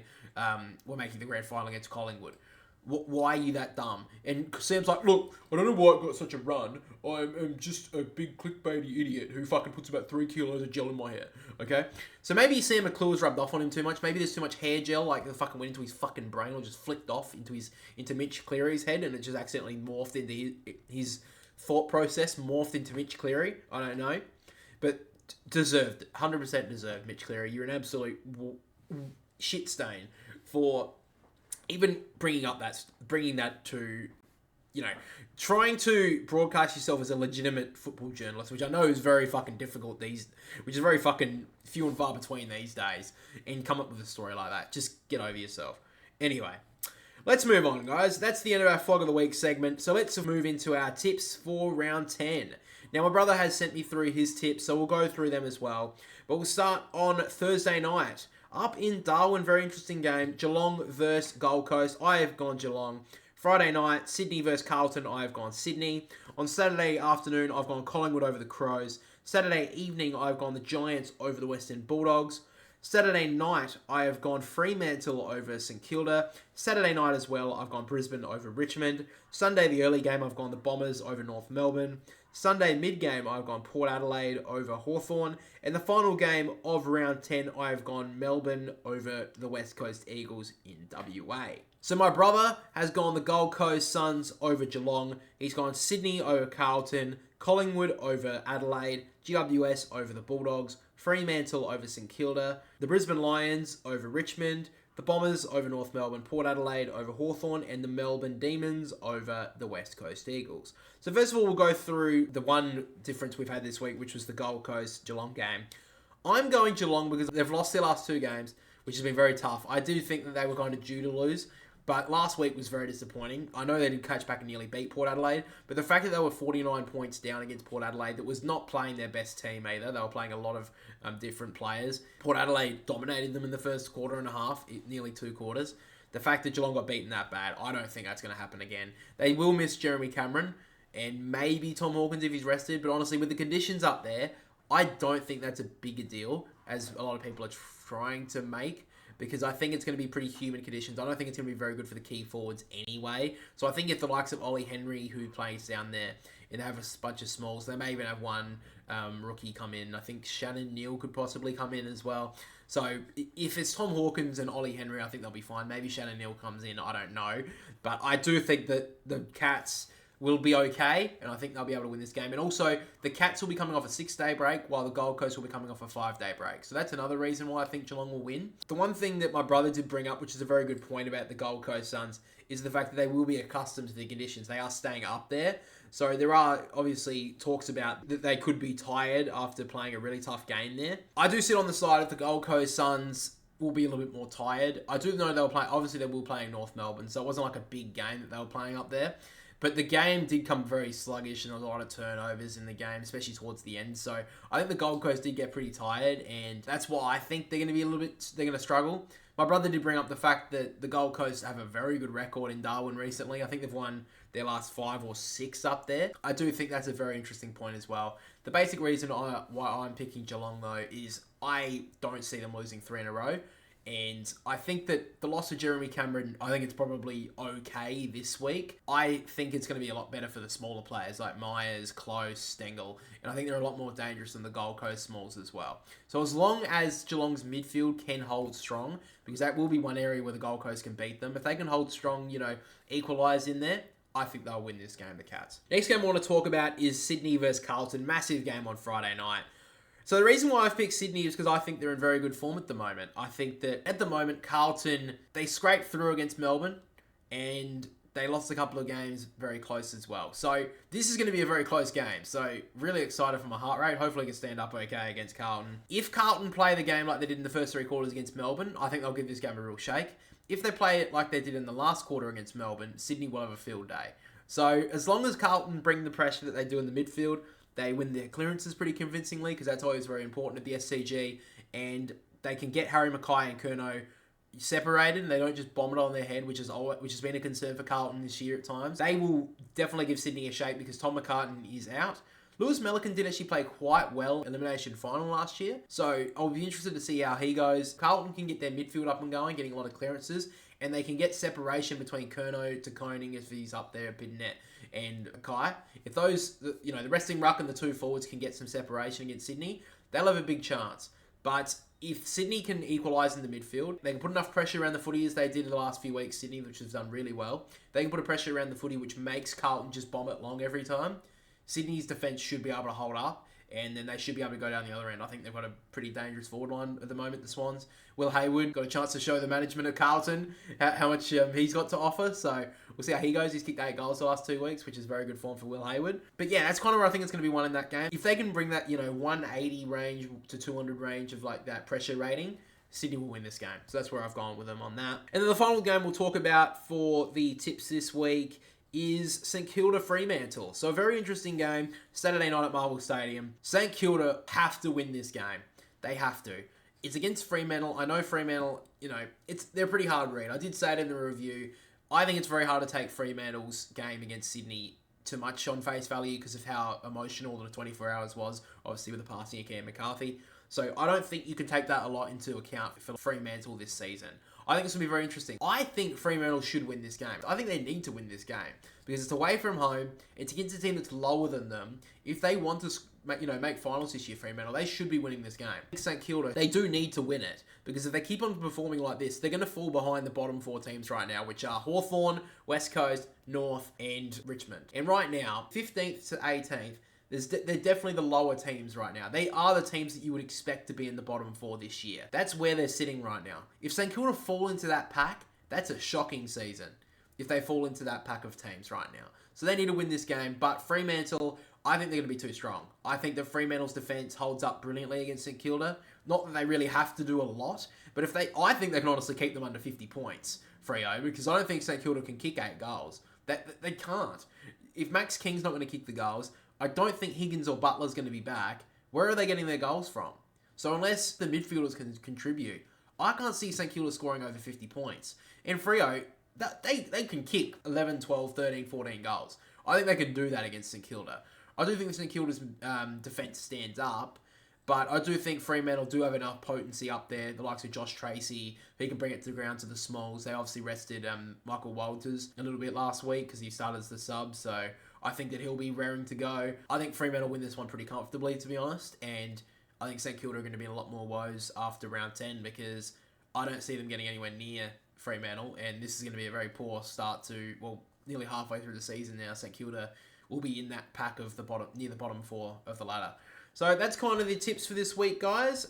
were making the grand final against Collingwood? Why are you that dumb? And Sam's like, look, I don't know why I got such a run. I'm just a big clickbaity idiot who fucking puts about 3 kilos of gel in my hair. Okay? So maybe Sam McClure's rubbed off on him too much. Maybe there's too much hair gel, like it fucking went into his fucking brain or just flicked off into Mitch Cleary's head and it just accidentally morphed into his thought process, morphed into Mitch Cleary. I don't know. But deserved. 100% deserved, Mitch Cleary. You're an absolute shit stain for even bringing that to, trying to broadcast yourself as a legitimate football journalist, which I know is very fucking difficult which is very fucking few and far between these days, and come up with a story like that. Just get over yourself. Anyway, let's move on, guys. That's the end of our Flog of the Week segment. So let's move into our tips for round 10. Now, my brother has sent me through his tips, so we'll go through them as well. But we'll start on Thursday night. Up in Darwin, very interesting game. Geelong versus Gold Coast. I have gone Geelong. Friday night, Sydney versus Carlton. I have gone Sydney. On Saturday afternoon, I've gone Collingwood over the Crows. Saturday evening, I've gone the Giants over the Western Bulldogs. Saturday night, I have gone Fremantle over St Kilda. Saturday night as well, I've gone Brisbane over Richmond. Sunday, the early game, I've gone the Bombers over North Melbourne. Sunday mid-game, I've gone Port Adelaide over Hawthorn. And the final game of round 10, I've gone Melbourne over the West Coast Eagles in WA. So my brother has gone the Gold Coast Suns over Geelong. He's gone Sydney over Carlton, Collingwood over Adelaide, GWS over the Bulldogs, Fremantle over St Kilda, the Brisbane Lions over Richmond, the Bombers over North Melbourne, Port Adelaide over Hawthorn, and the Melbourne Demons over the West Coast Eagles. So first of all, we'll go through the one difference we've had this week, which was the Gold Coast Geelong game. I'm going Geelong because they've lost their last 2 games, which has been very tough. I do think that they were kind of due to lose, but last week was very disappointing. I know they did catch back and nearly beat Port Adelaide, but the fact that they were 49 points down against Port Adelaide, that was not playing their best team either. They were playing a lot of different players. Port Adelaide dominated them in the first quarter and a half, nearly 2 quarters. The fact that Geelong got beaten that bad, I don't think that's going to happen again. They will miss Jeremy Cameron and maybe Tom Hawkins if he's rested, but honestly, with the conditions up there, I don't think that's a bigger deal as a lot of people are trying to make, because I think it's going to be pretty humid conditions. I don't think it's going to be very good for the key forwards anyway. So I think if the likes of Ollie Henry, who plays down there, and they have a bunch of smalls, they may even have one rookie come in. I think Shannon Neal could possibly come in as well. So if it's Tom Hawkins and Ollie Henry, I think they'll be fine. Maybe Shannon Neal comes in, I don't know. But I do think that the Cats will be okay, and I think they'll be able to win this game. And also, the Cats will be coming off a 6-day break, while the Gold Coast will be coming off a 5-day break. So that's another reason why I think Geelong will win. The one thing that my brother did bring up, which is a very good point about the Gold Coast Suns, is the fact that they will be accustomed to the conditions. They are staying up there. So there are obviously talks about that they could be tired after playing a really tough game there. I do sit on the side of the Gold Coast Suns will be a little bit more tired. I do know they were playing, obviously they were playing North Melbourne, so it wasn't like a big game that they were playing up there. But the game did come very sluggish and there was a lot of turnovers in the game, especially towards the end. So I think the Gold Coast did get pretty tired, and that's why I think they're going to struggle. My brother did bring up the fact that the Gold Coast have a very good record in Darwin recently. I think they've won their last 5 or 6 up there. I do think that's a very interesting point as well. The basic reason why I'm picking Geelong, though, is I don't see them losing 3 in a row. And I think that the loss of Jeremy Cameron, I think it's probably okay this week. I think it's going to be a lot better for the smaller players like Myers, Close, Stengel. And I think they're a lot more dangerous than the Gold Coast smalls as well. So as long as Geelong's midfield can hold strong, because that will be one area where the Gold Coast can beat them. If they can hold strong, equalise in there, I think they'll win this game, the Cats. Next game I want to talk about is Sydney versus Carlton. Massive game on Friday night. So the reason why I've picked Sydney is because I think they're in very good form at the moment. I think that at the moment, Carlton, they scraped through against Melbourne and they lost a couple of games very close as well. So this is going to be a very close game. So really excited for my heart rate. Hopefully I can stand up okay against Carlton. If Carlton play the game like they did in the first 3 quarters against Melbourne, I think they'll give this game a real shake. If they play it like they did in the last quarter against Melbourne, Sydney will have a field day. So as long as Carlton bring the pressure that they do in the midfield, they win their clearances pretty convincingly, because that's always very important at the SCG, and they can get Harry Mackay and Curnow separated, and they don't just bomb it on their head, which has been a concern for Carlton this year at times. They will definitely give Sydney a shake because Tom McCartan is out. Lewis Melican did actually play quite well in elimination final last year, so I'll be interested to see how he goes. Carlton can get their midfield up and going, getting a lot of clearances, and they can get separation between Curnow to Koning if he's up there, Bidnet and Kai. If those, the resting ruck and the two forwards can get some separation against Sydney, they'll have a big chance. But if Sydney can equalise in the midfield, they can put enough pressure around the footy as they did in the last few weeks, Sydney, which has done really well. They can put a pressure around the footy which makes Carlton just bomb it long every time. Sydney's defence should be able to hold up, and then they should be able to go down the other end. I think they've got a pretty dangerous forward line at the moment, the Swans. Will Hayward got a chance to show the management of Carlton how much he's got to offer, so we'll see how he goes. He's kicked 8 goals the last 2 weeks, which is very good form for Will Hayward. But yeah, that's kind of where I think it's going to be won in that game. If they can bring that, 180 range to 200 range of like that pressure rating, Sydney will win this game. So that's where I've gone with them on that. And then the final game we'll talk about for the tips this week is St Kilda Fremantle. So a very interesting game, Saturday night at Marvel Stadium. St Kilda have to win this game. They have to. It's against Fremantle. I know Fremantle, they're pretty hard read. I did say it in the review. I think it's very hard to take Fremantle's game against Sydney too much on face value because of how emotional the 24 hours was, obviously with the passing of Cam McCarthy. So I don't think you can take that a lot into account for Fremantle this season. I think it's going to be very interesting. I think Fremantle should win this game. I think they need to win this game because it's away from home. It's against a team that's lower than them. If they want to make finals this year, Fremantle, they should be winning this game. St Kilda, they do need to win it because if they keep on performing like this, they're going to fall behind the bottom 4 teams right now, which are Hawthorn, West Coast, North, and Richmond. And right now, 15th to 18th, they're definitely the lower teams right now. They are the teams that you would expect to be in the bottom 4 this year. That's where they're sitting right now. If St Kilda fall into that pack, that's a shocking season. If they fall into that pack of teams right now. So they need to win this game. But Fremantle, I think they're going to be too strong. I think that Fremantle's defence holds up brilliantly against St Kilda. Not that they really have to do a lot. But I think they can honestly keep them under 50 points, Freo. Because I don't think St Kilda can kick 8 goals. They can't. If Max King's not going to kick the goals, I don't think Higgins or Butler's going to be back. Where are they getting their goals from? So unless the midfielders can contribute, I can't see St Kilda scoring over 50 points. And Freo, they can kick 11, 12, 13, 14 goals. I think they can do that against St Kilda. I do think St Kilda's defence stands up, but I do think Fremantle do have enough potency up there. The likes of Josh Tracy, he can bring it to the ground to the smalls. They obviously rested Michael Walters a little bit last week because he started as the sub, so I think that he'll be raring to go. I think Fremantle win this one pretty comfortably, to be honest, and I think St Kilda are going to be in a lot more woes after round 10 because I don't see them getting anywhere near Fremantle, and this is going to be a very poor start to, nearly halfway through the season now. St Kilda will be in that pack of near the bottom 4 of the ladder. So that's kind of the tips for this week, guys.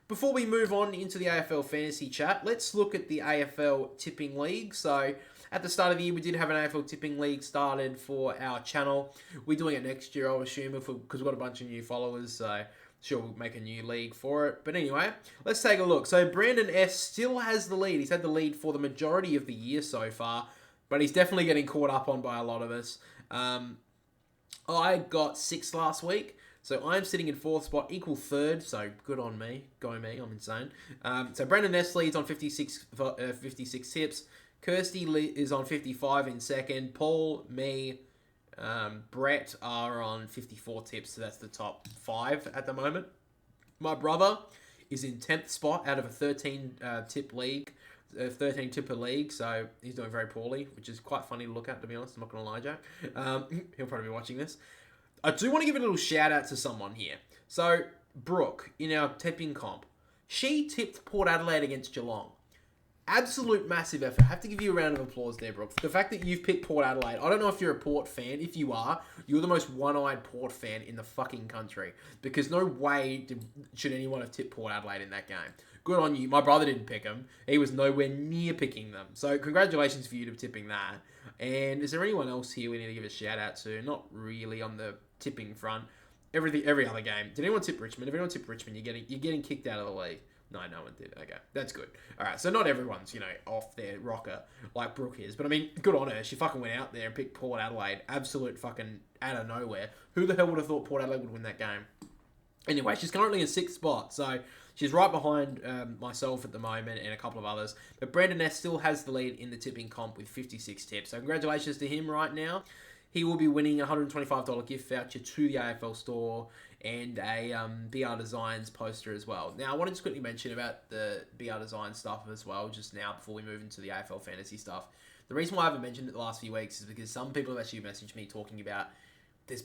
Before we move on into the AFL fantasy chat, let's look at the AFL tipping league. So at the start of the year, we did have an AFL tipping league started for our channel. We're doing it next year, I'll assume, because we've got a bunch of new followers. So sure, we'll make a new league for it. But anyway, let's take a look. So Brandon S. still has the lead. He's had the lead for the majority of the year so far, but he's definitely getting caught up on by a lot of us. I got 6th last week. So I'm sitting in 4th spot, equal 3rd. So good on me. Go me. I'm insane. So Brandon S. leads on 56 tips. Kirsty is on 55 in 2nd. Paul, me, Brett are on 54 tips. So that's the top 5 at the moment. My brother is in 10th spot out of a 13 tip league. 13 tipper league, so he's doing very poorly, which is quite funny to look at, to be honest. I'm not going to lie, Jack. He'll probably be watching this. I do want to give a little shout out to someone here. So, Brooke, in our tipping comp, she tipped Port Adelaide against Geelong. Absolute massive effort. I have to give you a round of applause there, Brooke. The fact that you've picked Port Adelaide, I don't know if you're a Port fan. If you are, you're the most one-eyed Port fan in the fucking country. Because no way should anyone have tipped Port Adelaide in that game. Good on you. My brother didn't pick them. He was nowhere near picking them. So congratulations for you to tipping that. And is there anyone else here we need to give a shout out to? Not really on the tipping front. Every other game. Did anyone tip Richmond? If anyone tipped Richmond, you're getting kicked out of the league. No one did. Okay, that's good. All right, so not everyone's, off their rocker like Brooke is. But, I mean, good on her. She fucking went out there and picked Port Adelaide. Absolute fucking out of nowhere. Who the hell would have thought Port Adelaide would win that game? Anyway, she's currently in 6th spot. So, she's right behind myself at the moment and a couple of others. But Brandon S. still has the lead in the tipping comp with 56 tips. So, congratulations to him right now. he will be winning a $125 gift voucher to the AFL store and a BR Designs poster as well. Now, I want to just quickly mention about the BR Designs stuff as well, just now before we move into the AFL fantasy stuff. The reason why I haven't mentioned it the last few weeks is because some people have actually messaged me talking about there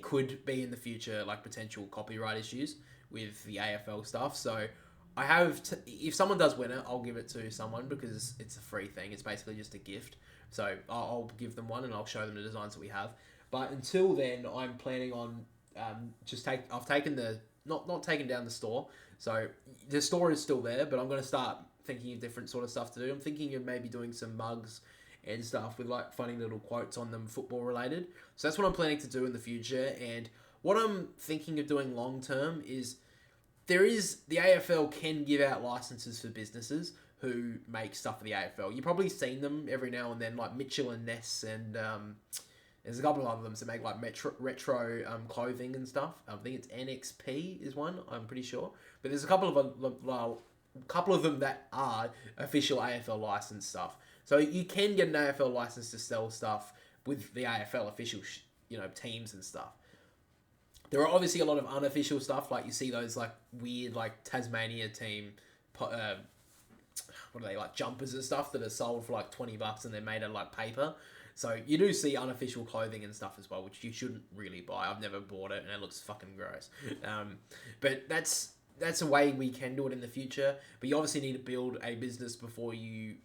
could be in the future like potential copyright issues with the AFL stuff. So I have, if someone does win it, I'll give it to someone because it's a free thing. It's basically just a gift. So I'll give them one and I'll show them the designs that we have. But until then, I'm planning on I've taken not taken down the store. So the store is still there, but I'm going to start thinking of different sort of stuff to do. I'm thinking of maybe doing some mugs and stuff with like funny little quotes on them, football related. So that's what I'm planning to do in the future. And what I'm thinking of doing long term is the AFL can give out licenses for businesses who make stuff for the AFL. You've probably seen them every now and then, like Mitchell and Ness, and there's a couple of other them that make like retro clothing and stuff. I think it's NXP is one, I'm pretty sure. But there's a couple of them that are official AFL licensed stuff. So you can get an AFL license to sell stuff with the AFL official, teams and stuff. There are obviously a lot of unofficial stuff, like you see those like weird like Tasmania team, what are they, like jumpers and stuff that are sold for like $20 and they're made of like paper. So you do see unofficial clothing and stuff as well, which you shouldn't really buy. I've never bought it and it looks fucking gross. But that's a way we can do it in the future. But you obviously need to build a business before you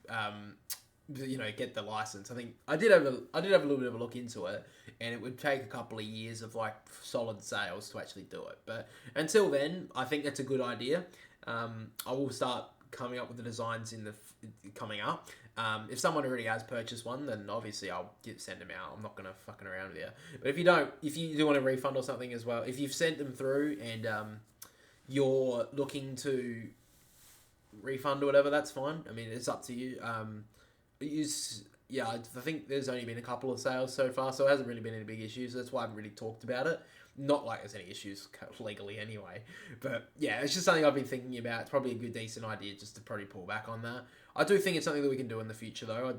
get the license. I think I did have a little bit of a look into it, and it would take a couple of years of like solid sales to actually do it. But until then, I think that's a good idea. I will start coming up with the designs coming up. If someone already has purchased one, then obviously I'll send them out. I'm not gonna fucking around with you. But if you do want a refund or something as well, if you've sent them through and you're looking to refund or whatever, that's fine. I mean, it's up to you. I think there's only been a couple of sales so far, so it hasn't really been any big issues. That's why I haven't really talked about it. Not like there's any issues legally anyway. But yeah, it's just something I've been thinking about. It's probably a good, decent idea just to probably pull back on that. I do think it's something that we can do in the future, though.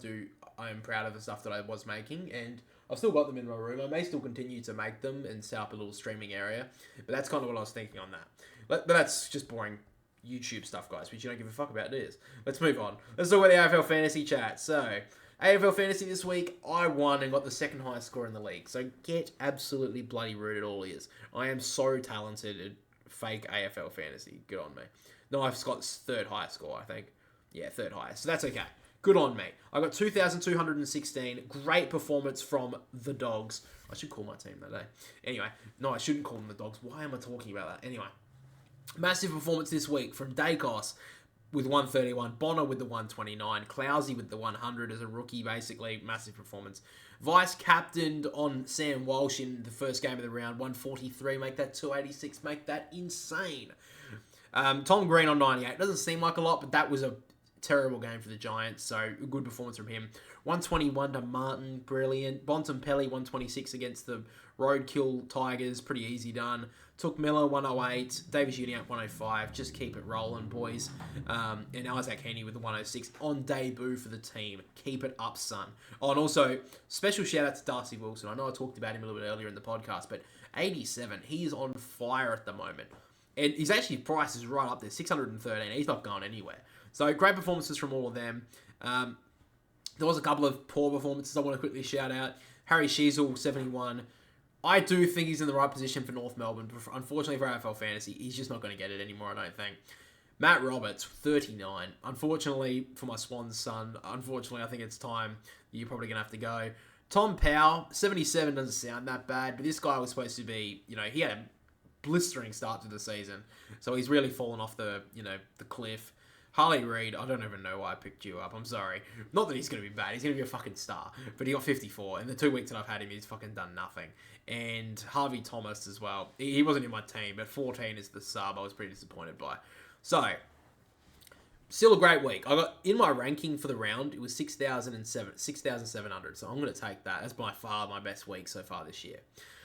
I am proud of the stuff that I was making, and I've still got them in my room. I may still continue to make them and set up a little streaming area, but that's kind of what I was thinking on that. But that's just boring YouTube stuff, guys, which you don't give a fuck about, do you? Let's move on. Let's talk about the AFL Fantasy chat. So, AFL Fantasy this week, I won and got the second highest score in the league. So, get absolutely bloody rooted, all ears. I am so talented at fake AFL Fantasy. Good on me. No, I've got third highest score, I think. Yeah, third highest. So, that's okay. Good on me. I got 2,216. Great performance from the Dogs. I should call my team that day. Anyway, no, I shouldn't call them the Dogs. Why am I talking about that? Anyway. Massive performance this week from Dacos with 131, Bonner with the 129, Clousey with the 100 as a rookie, basically. Massive performance. Vice captained on Sam Walsh in the first game of the round, 143, make that 286, make that insane. Tom Green on 98. Doesn't seem like a lot, but that was a terrible game for the Giants, so a good performance from him. 121 to Martin, brilliant. Bontempelli, 126 against the Roadkill Tigers, pretty easy done. Took Miller, 108. Davis Uniacke, 105. Just keep it rolling, boys. And Isaac Heaney with the 106 on debut for the team. Keep it up, son. Oh, and also, special shout out to Darcy Wilson. I know I talked about him a little bit earlier in the podcast, but 87, he is on fire at the moment. And his actually price is right up there, 613. He's not going anywhere. So, great performances from all of them. There was a couple of poor performances I want to quickly shout out. Harry Sheasel, 71. I do think he's in the right position for North Melbourne. But unfortunately for AFL Fantasy, he's just not going to get it anymore, I don't think. Matt Roberts, 39. Unfortunately for my Swans son, I think it's time you're probably going to have to go. Tom Powell, 77 doesn't sound that bad, but this guy was supposed to be, he had a blistering start to the season. So he's really fallen off the cliff. Harley Reid, I don't even know why I picked you up. I'm sorry. Not that he's going to be bad. He's going to be a fucking star. But he got 54. In the 2 weeks that I've had him, he's fucking done nothing. And Harvey Thomas as well. He wasn't in my team, but 14 is the sub I was pretty disappointed by. So, still a great week. I got, in my ranking for the round, it was 6,700. So I'm going to take that. That's by far my best week so far this year.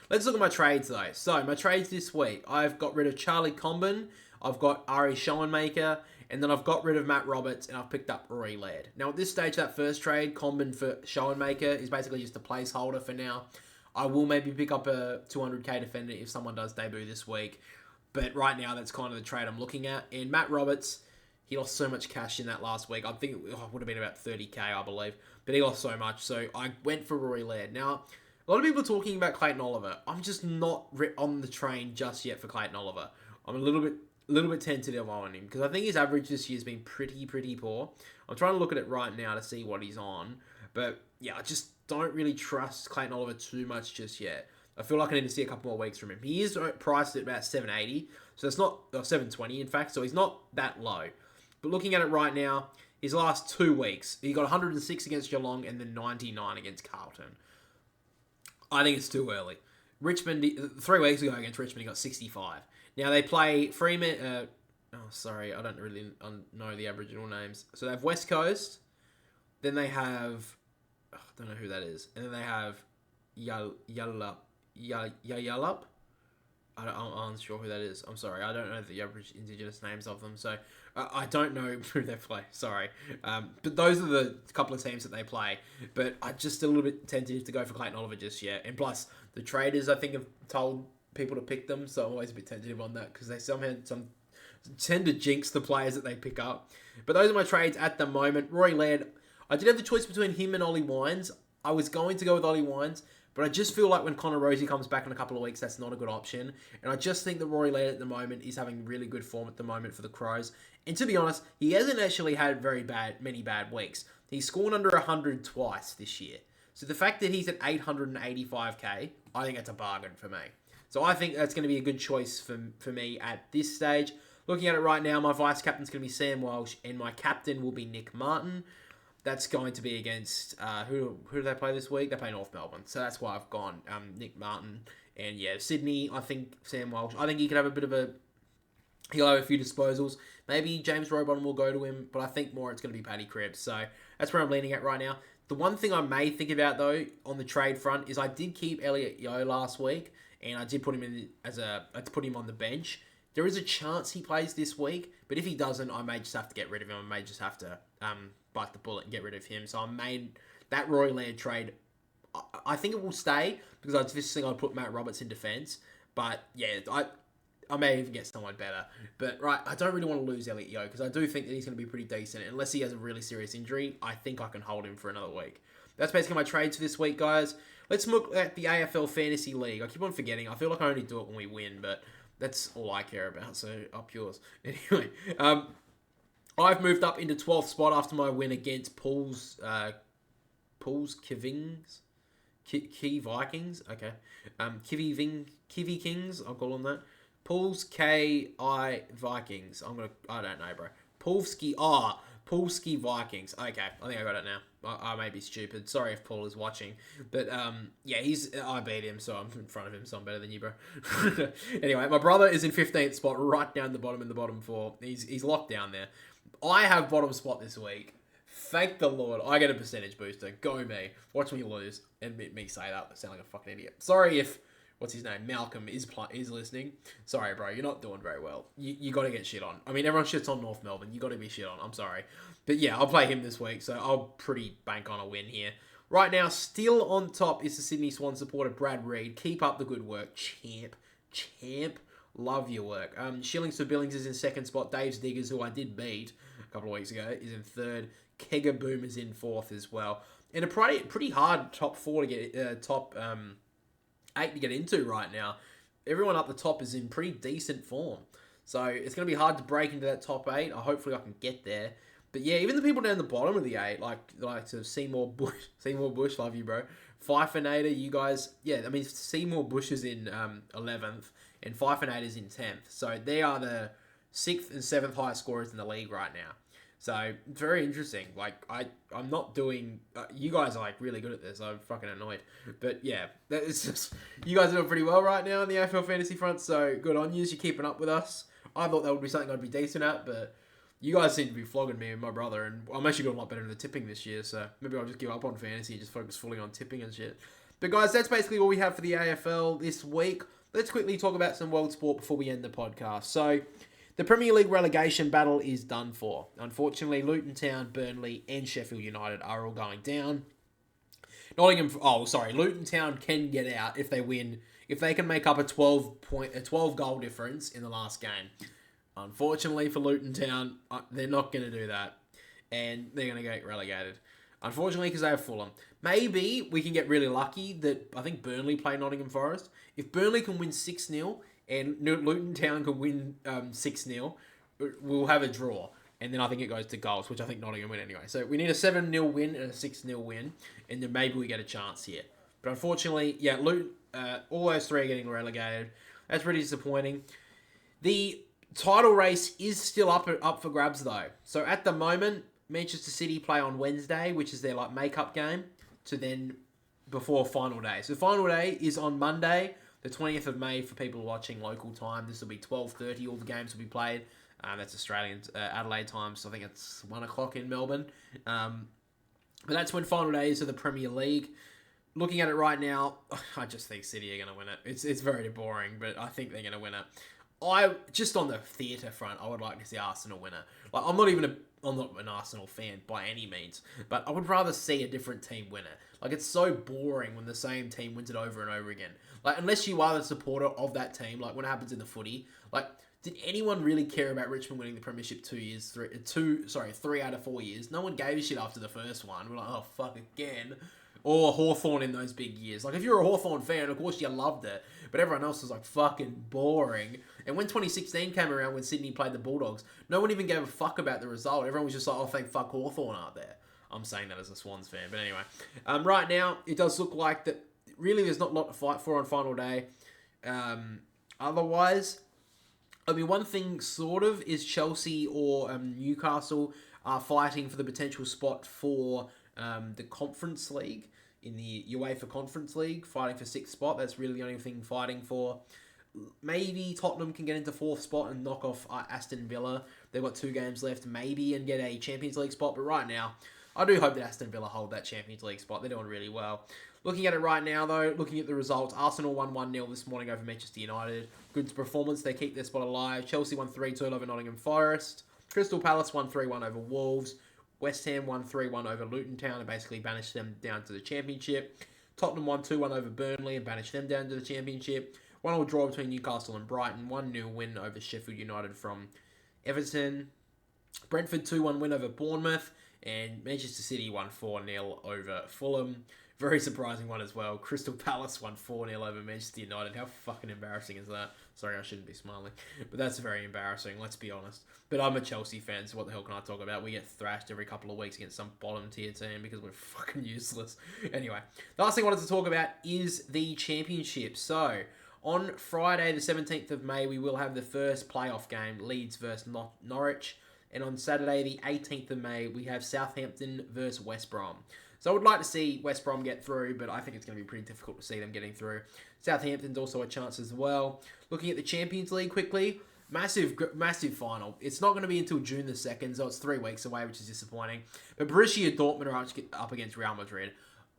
Let's look at my trades, though. So, my trades this week. I've got rid of Charlie Comben. I've got Ari Schoenmaker. And then I've got rid of Matt Roberts and I've picked up Rory Laird. Now, at this stage, that first trade, Comben for Schoenmaker, is basically just a placeholder for now. I will maybe pick up a 200k defender if someone does debut this week. But right now, that's kind of the trade I'm looking at. And Matt Roberts, he lost so much cash in that last week. I think it would have been about 30k, I believe. But he lost so much. So I went for Rory Laird. Now, a lot of people are talking about Clayton Oliver. I'm just not on the train just yet for Clayton Oliver. I'm a little bit tentative on him because I think his average this year has been pretty poor. I'm trying to look at it right now to see what he's on. But yeah, I just don't really trust Clayton Oliver too much just yet. I feel like I need to see a couple more weeks from him. He is priced at about 780, so it's not 720 in fact, so he's not that low. But looking at it right now, his last 2 weeks, he got 106 against Geelong and then 99 against Carlton. I think it's too early. Richmond, 3 weeks ago against Richmond, he got 65. Now they play Freeman. I don't really know the Aboriginal names. So they have West Coast. Then they have, I don't know who that is. And then they have Yalup. I'm unsure who that is. I'm sorry. I don't know the Indigenous names of them. So I don't know who they play. Sorry. But those are the couple of teams that they play. But I'm just a little bit tentative to go for Clayton Oliver just yet. And plus, the traders, I think, have told people to pick them. So I'm always a bit tentative on that because they tend to jinx the players that they pick up. But those are my trades at the moment. Rory Laird, I did have the choice between him and Ollie Wines. I was going to go with Ollie Wines. But I just feel like when Connor Rosie comes back in a couple of weeks, that's not a good option. And I just think that Rory Laird at the moment is having really good form at the moment for the Crows. And to be honest, he hasn't actually had many bad weeks. He's scored under 100 twice this year. So the fact that he's at 885k, I think that's a bargain for me. So I think that's going to be a good choice for me at this stage. Looking at it right now, my vice captain's going to be Sam Walsh, and my captain will be Nick Martin. That's going to be against, who do they play this week? They play North Melbourne. So that's why I've gone Nick Martin. And yeah, Sydney, I think Sam Walsh. I think he could have he'll have a few disposals. Maybe James Robon will go to him, but I think more it's going to be Paddy Cripps. So that's where I'm leaning at right now. The one thing I may think about, though, on the trade front is I did keep Elliot Yeo last week, and I did put him on the bench. There is a chance he plays this week, but if he doesn't, I may just have to get rid of him. I may just have to bite the bullet and get rid of him. So I made that Rory Laird trade. I think it will stay because I just think I'd put Matt Roberts in defence. But yeah, I may even get someone better. But right, I don't really want to lose Elliot Yeo because I do think that he's going to be pretty decent. Unless he has a really serious injury, I think I can hold him for another week. That's basically my trades for this week, guys. Let's look at the AFL Fantasy League. I keep on forgetting. I feel like I only do it when we win, but that's all I care about. So up yours. Anyway, I've moved up into 12th spot after my win against Paul's Kivings. Key Vikings. Okay. Kiwi Kings. I'll call them that. Paul's K-I Vikings. I don't know, bro. Paulski Vikings. Okay, I think I got it now. I may be stupid. Sorry if Paul is watching. But, yeah, I beat him, so I'm in front of him, so I'm better than you, bro. Anyway, my brother is in 15th spot, right down the bottom in the bottom four. He's locked down there. I have bottom spot this week. Thank the Lord. I get a percentage booster. Go me. Watch me lose. And me say that. I sound like a fucking idiot. Sorry if... What's his name? Malcolm is listening. Sorry, bro. You're not doing very well. You got to get shit on. I mean, everyone shits on North Melbourne. You got to be shit on. I'm sorry. But yeah, I'll play him this week. So I'll pretty bank on a win here. Right now, still on top is the Sydney Swan supporter, Brad Reid. Keep up the good work. Champ. Love your work. Shillings for Billings is in second spot. Dave's Diggers, who I did beat a couple of weeks ago, is in third. Kegger Boom is in fourth as well. And a pretty hard top four to get... top 8 to get into right now. Everyone up the top is in pretty decent form. So it's going to be hard to break into that top 8. Hopefully I can get there. But yeah, even the people down the bottom of the 8, like to Seymour Bush, love you, bro. Fifenator, you guys, yeah, I mean, Seymour Bush is in 11th and Fifenator is in 10th. So they are the 6th and 7th highest scorers in the league right now. So, very interesting. Like, I'm not doing... you guys are, like, really good at this. I'm fucking annoyed. But, yeah. It's just... You guys are doing pretty well right now on the AFL Fantasy front, so good on you. You're keeping up with us. I thought that would be something I'd be decent at, but you guys seem to be flogging me and my brother, and I'm actually doing a lot better in the tipping this year, so maybe I'll just give up on fantasy and just focus fully on tipping and shit. But, guys, that's basically all we have for the AFL this week. Let's quickly talk about some world sport before we end the podcast. So... The Premier League relegation battle is done for. Unfortunately, Luton Town, Burnley, and Sheffield United are all going down. Luton Town can get out if they win, if they can make up a 12 goal difference in the last game. Unfortunately for Luton Town, they're not going to do that, and they're going to get relegated. Unfortunately, because they have Fulham. Maybe we can get really lucky that I think Burnley play Nottingham Forest. If Burnley can win 6-0 and Luton Town can win 6-0, we'll have a draw. And then I think it goes to goals, which I think Nottingham win anyway. So we need a 7-0 win and a 6-0 win, and then maybe we get a chance here. But unfortunately, Luton, all those three are getting relegated. That's pretty disappointing. The title race is still up for grabs, though. So at the moment, Manchester City play on Wednesday, which is their make-up game, to then before final day. So final day is on Monday, the 20th of May for people watching local time. This will be 12:30. All the games will be played. That's Australian Adelaide time, so I think it's 1 o'clock in Melbourne. But that's when final day is of the Premier League. Looking at it right now, I just think City are going to win it. It's very boring, but I think they're going to win it. Just on the theatre front, I would like to see Arsenal win it. Like, I'm not an Arsenal fan by any means, but I would rather see a different team win it. Like, it's so boring when the same team wins it over and over again. Like, unless you are the supporter of that team, like when it happens in the footy, like, did anyone really care about Richmond winning the Premiership 3 out of 4 years? No one gave a shit after the first one. We're like, oh, fuck, again. Or Hawthorn in those big years. Like, if you're a Hawthorn fan, of course you loved it. But everyone else was like, fucking boring. And when 2016 came around, when Sydney played the Bulldogs, no one even gave a fuck about the result. Everyone was just like, oh, thank fuck Hawthorn aren't there. I'm saying that as a Swans fan. But anyway, right now, it does look like that really there's not a lot to fight for on final day. Otherwise, I mean, one thing sort of is Chelsea or Newcastle are fighting for the potential spot for the Conference League, in the UEFA Conference League, fighting for 6th spot. That's really the only thing fighting for. Maybe Tottenham can get into 4th spot and knock off Aston Villa. They've got 2 games left, maybe, and get a Champions League spot. But right now, I do hope that Aston Villa hold that Champions League spot. They're doing really well. Looking at it right now, though, looking at the results, Arsenal won 1-0 this morning over Manchester United. Good performance. They keep their spot alive. Chelsea won 3-2 over Nottingham Forest. Crystal Palace won 3-1 over Wolves. West Ham won 3-1 over Luton Town and basically banished them down to the Championship. Tottenham won 2-1 over Burnley and banished them down to the Championship. 1-1 draw between Newcastle and Brighton. 1-0 win over Sheffield United from Everton. Brentford 2-1 win over Bournemouth. And Manchester City won 4-0 over Fulham. Very surprising one as well. Crystal Palace won 4-0 over Manchester United. How fucking embarrassing is that? Sorry, I shouldn't be smiling. But that's very embarrassing, let's be honest. But I'm a Chelsea fan, so what the hell can I talk about? We get thrashed every couple of weeks against some bottom tier team because we're fucking useless. Anyway, the last thing I wanted to talk about is the Championship. So, on Friday the 17th of May, we will have the first playoff game, Leeds versus Norwich. And on Saturday the 18th of May, we have Southampton versus West Brom. So I would like to see West Brom get through, but I think it's going to be pretty difficult to see them getting through. Southampton's also a chance as well. Looking at the Champions League quickly, massive final. It's not going to be until June the 2nd, so it's 3 weeks away, which is disappointing. But Borussia Dortmund are up against Real Madrid.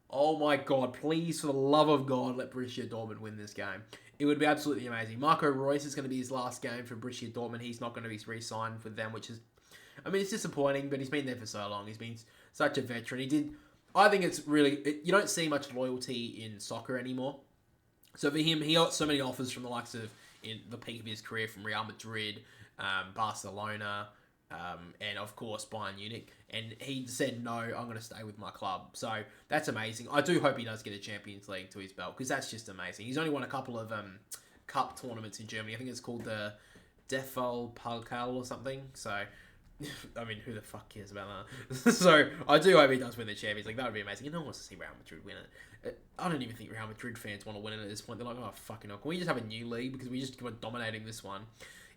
Oh my God, please, for the love of God, let Borussia Dortmund win this game. It would be absolutely amazing. Marco Reus is going to be his last game for Borussia Dortmund. He's not going to be re-signed with them, which is, I mean, it's disappointing, but he's been there for so long. He's been such a veteran. I think it's really, you don't see much loyalty in soccer anymore. So for him, he got so many offers from the likes of, in the peak of his career, from Real Madrid, Barcelona, and of course Bayern Munich. And he said, no, I'm going to stay with my club. So that's amazing. I do hope he does get a Champions League to his belt, because that's just amazing. He's only won a couple of cup tournaments in Germany. I think it's called the DFL Pokal or something. So, I mean, who the fuck cares about that? So, I do hope he does win the Champions League. That would be amazing. No one wants to see Real Madrid win it. I don't even think Real Madrid fans want to win it at this point. They're like, oh, fucking hell. Can we just have a new league? Because we just were dominating this one.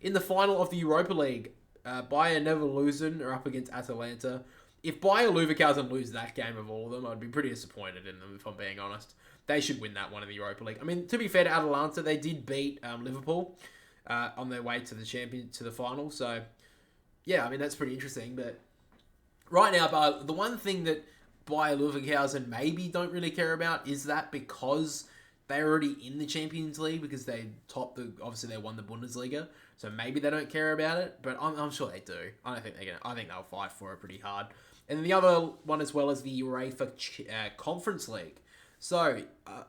In the final of the Europa League, Bayer Leverkusen are up against Atalanta. If Bayer Leverkusen lose that game of all of them, I'd be pretty disappointed in them, if I'm being honest. They should win that one in the Europa League. I mean, to be fair to Atalanta, they did beat Liverpool on their way to the final. So, yeah, I mean, that's pretty interesting. But right now, the one thing that Bayer Leverkusen maybe don't really care about is that because they're already in the Champions League because obviously they won the Bundesliga, so maybe they don't care about it, but I'm sure they do. I don't think they're gonna. I think they'll fight for it pretty hard. And then the other one as well is the UEFA Conference League. So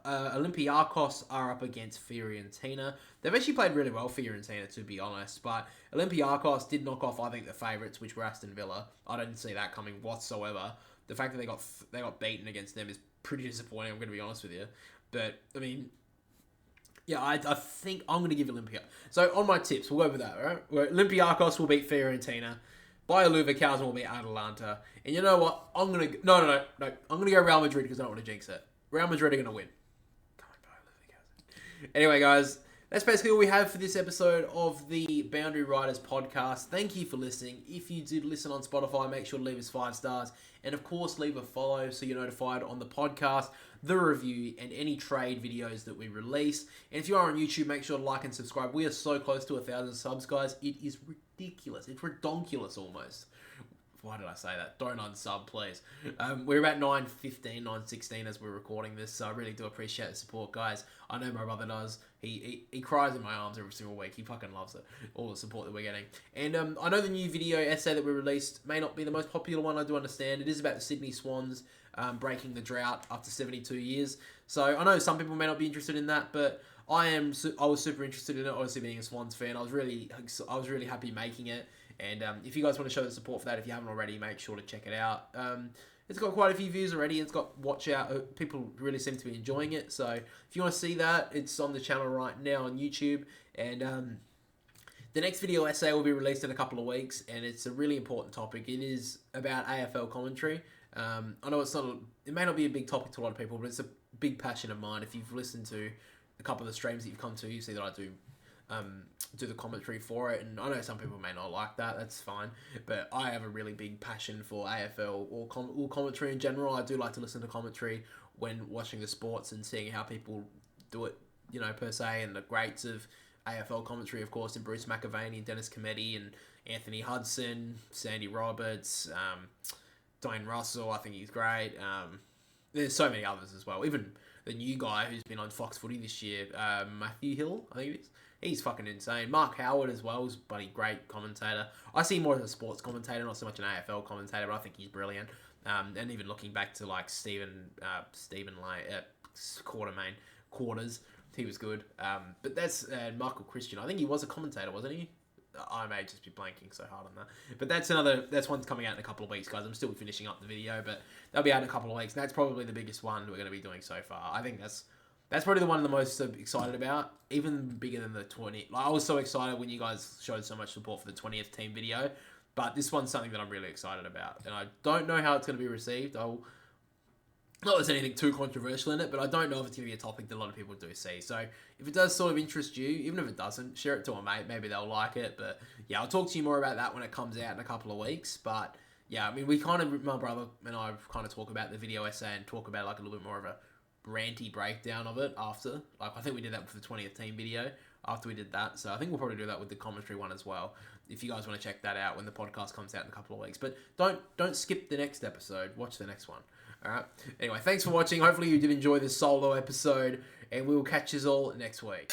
Olympiacos are up against Fiorentina. They've actually played really well, Fiorentina, to be honest, but Olympiacos did knock off, I think, the favourites, which were Aston Villa. I didn't see that coming whatsoever. The fact that they got beaten against them is pretty disappointing, I'm going to be honest with you. But, I mean, yeah, I think I'm going to give Olympia. So, on my tips, we'll go with that, right? Where Olympiacos will beat Fiorentina. Bayer Leverkusen will beat Atalanta. And you know what? I'm going to... No. I'm going to go Real Madrid because I don't want to jinx it. Real Madrid are going to win. Come on, Bayer Leverkusen. Anyway, guys, that's basically all we have for this episode of the Boundary Riders podcast. Thank you for listening. If you did listen on Spotify, make sure to leave us 5 stars. And, of course, leave a follow so you're notified on the podcast, the review, and any trade videos that we release. And if you are on YouTube, make sure to like and subscribe. We are so close to 1,000 subs, guys. It is ridiculous. It's redonkulous almost. Why did I say that? Don't unsub, please. We're about 9:15, 9:16 as we're recording this, so I really do appreciate the support, guys. I know my brother does. He cries in my arms every single week. He fucking loves it, all the support that we're getting. And I know the new video essay that we released may not be the most popular one, I do understand. It is about the Sydney Swans breaking the drought after 72 years. So I know some people may not be interested in that, but I was super interested in it, obviously being a Swans fan. I was really happy making it. And if you guys want to show the support for that, if you haven't already, make sure to check it out. It's got quite a few views already. It's got watch out. People really seem to be enjoying it. So if you want to see that, it's on the channel right now on YouTube. And the next video essay will be released in a couple of weeks. And it's a really important topic. It is about AFL commentary. I know it may not be a big topic to a lot of people, but it's a big passion of mine. If you've listened to a couple of the streams that you've come to, you see that I do the commentary for it, and I know some people may not like that, that's fine, but I have a really big passion for AFL or commentary in general. I do like to listen to commentary when watching the sports and seeing how people do it, per se, and the greats of AFL commentary, of course, and Bruce McAvaney and Dennis Cometti and Anthony Hudson, Sandy Roberts, Dwayne Russell, I think he's great. There's so many others as well, even the new guy who's been on Fox Footy this year, Matthew Hill, I think it is. He's fucking insane. Mark Howard as well is a bloody great commentator. I see him more as a sports commentator, not so much an AFL commentator, but I think he's brilliant. And even looking back to like Stephen Quarters, he was good. But that's Michael Christian. I think he was a commentator, wasn't he? I may just be blanking so hard on that. But that's one's coming out in a couple of weeks, guys. I'm still finishing up the video, but that'll be out in a couple of weeks. And that's probably the biggest one we're going to be doing so far. I think that's probably the one I'm the most excited about, even bigger than the 20. Like, I was so excited when you guys showed so much support for the 20th team video, but this one's something that I'm really excited about, and I don't know how it's going to be received. Not that there's anything too controversial in it, but I don't know if it's going to be a topic that a lot of people do see. So if it does sort of interest you, even if it doesn't, share it to a mate. Maybe they'll like it. But yeah, I'll talk to you more about that when it comes out in a couple of weeks. But yeah, I mean, my brother and I kind of talk about the video essay and talk about like a little bit more of a ranty breakdown of it after. Like, I think we did that for the 20th team video after we did that. So I think we'll probably do that with the commentary one as well, if you guys want to check that out when the podcast comes out in a couple of weeks. But don't skip the next episode. Watch the next one. All right. Anyway, thanks for watching. Hopefully you did enjoy this solo episode, and we will catch you all next week.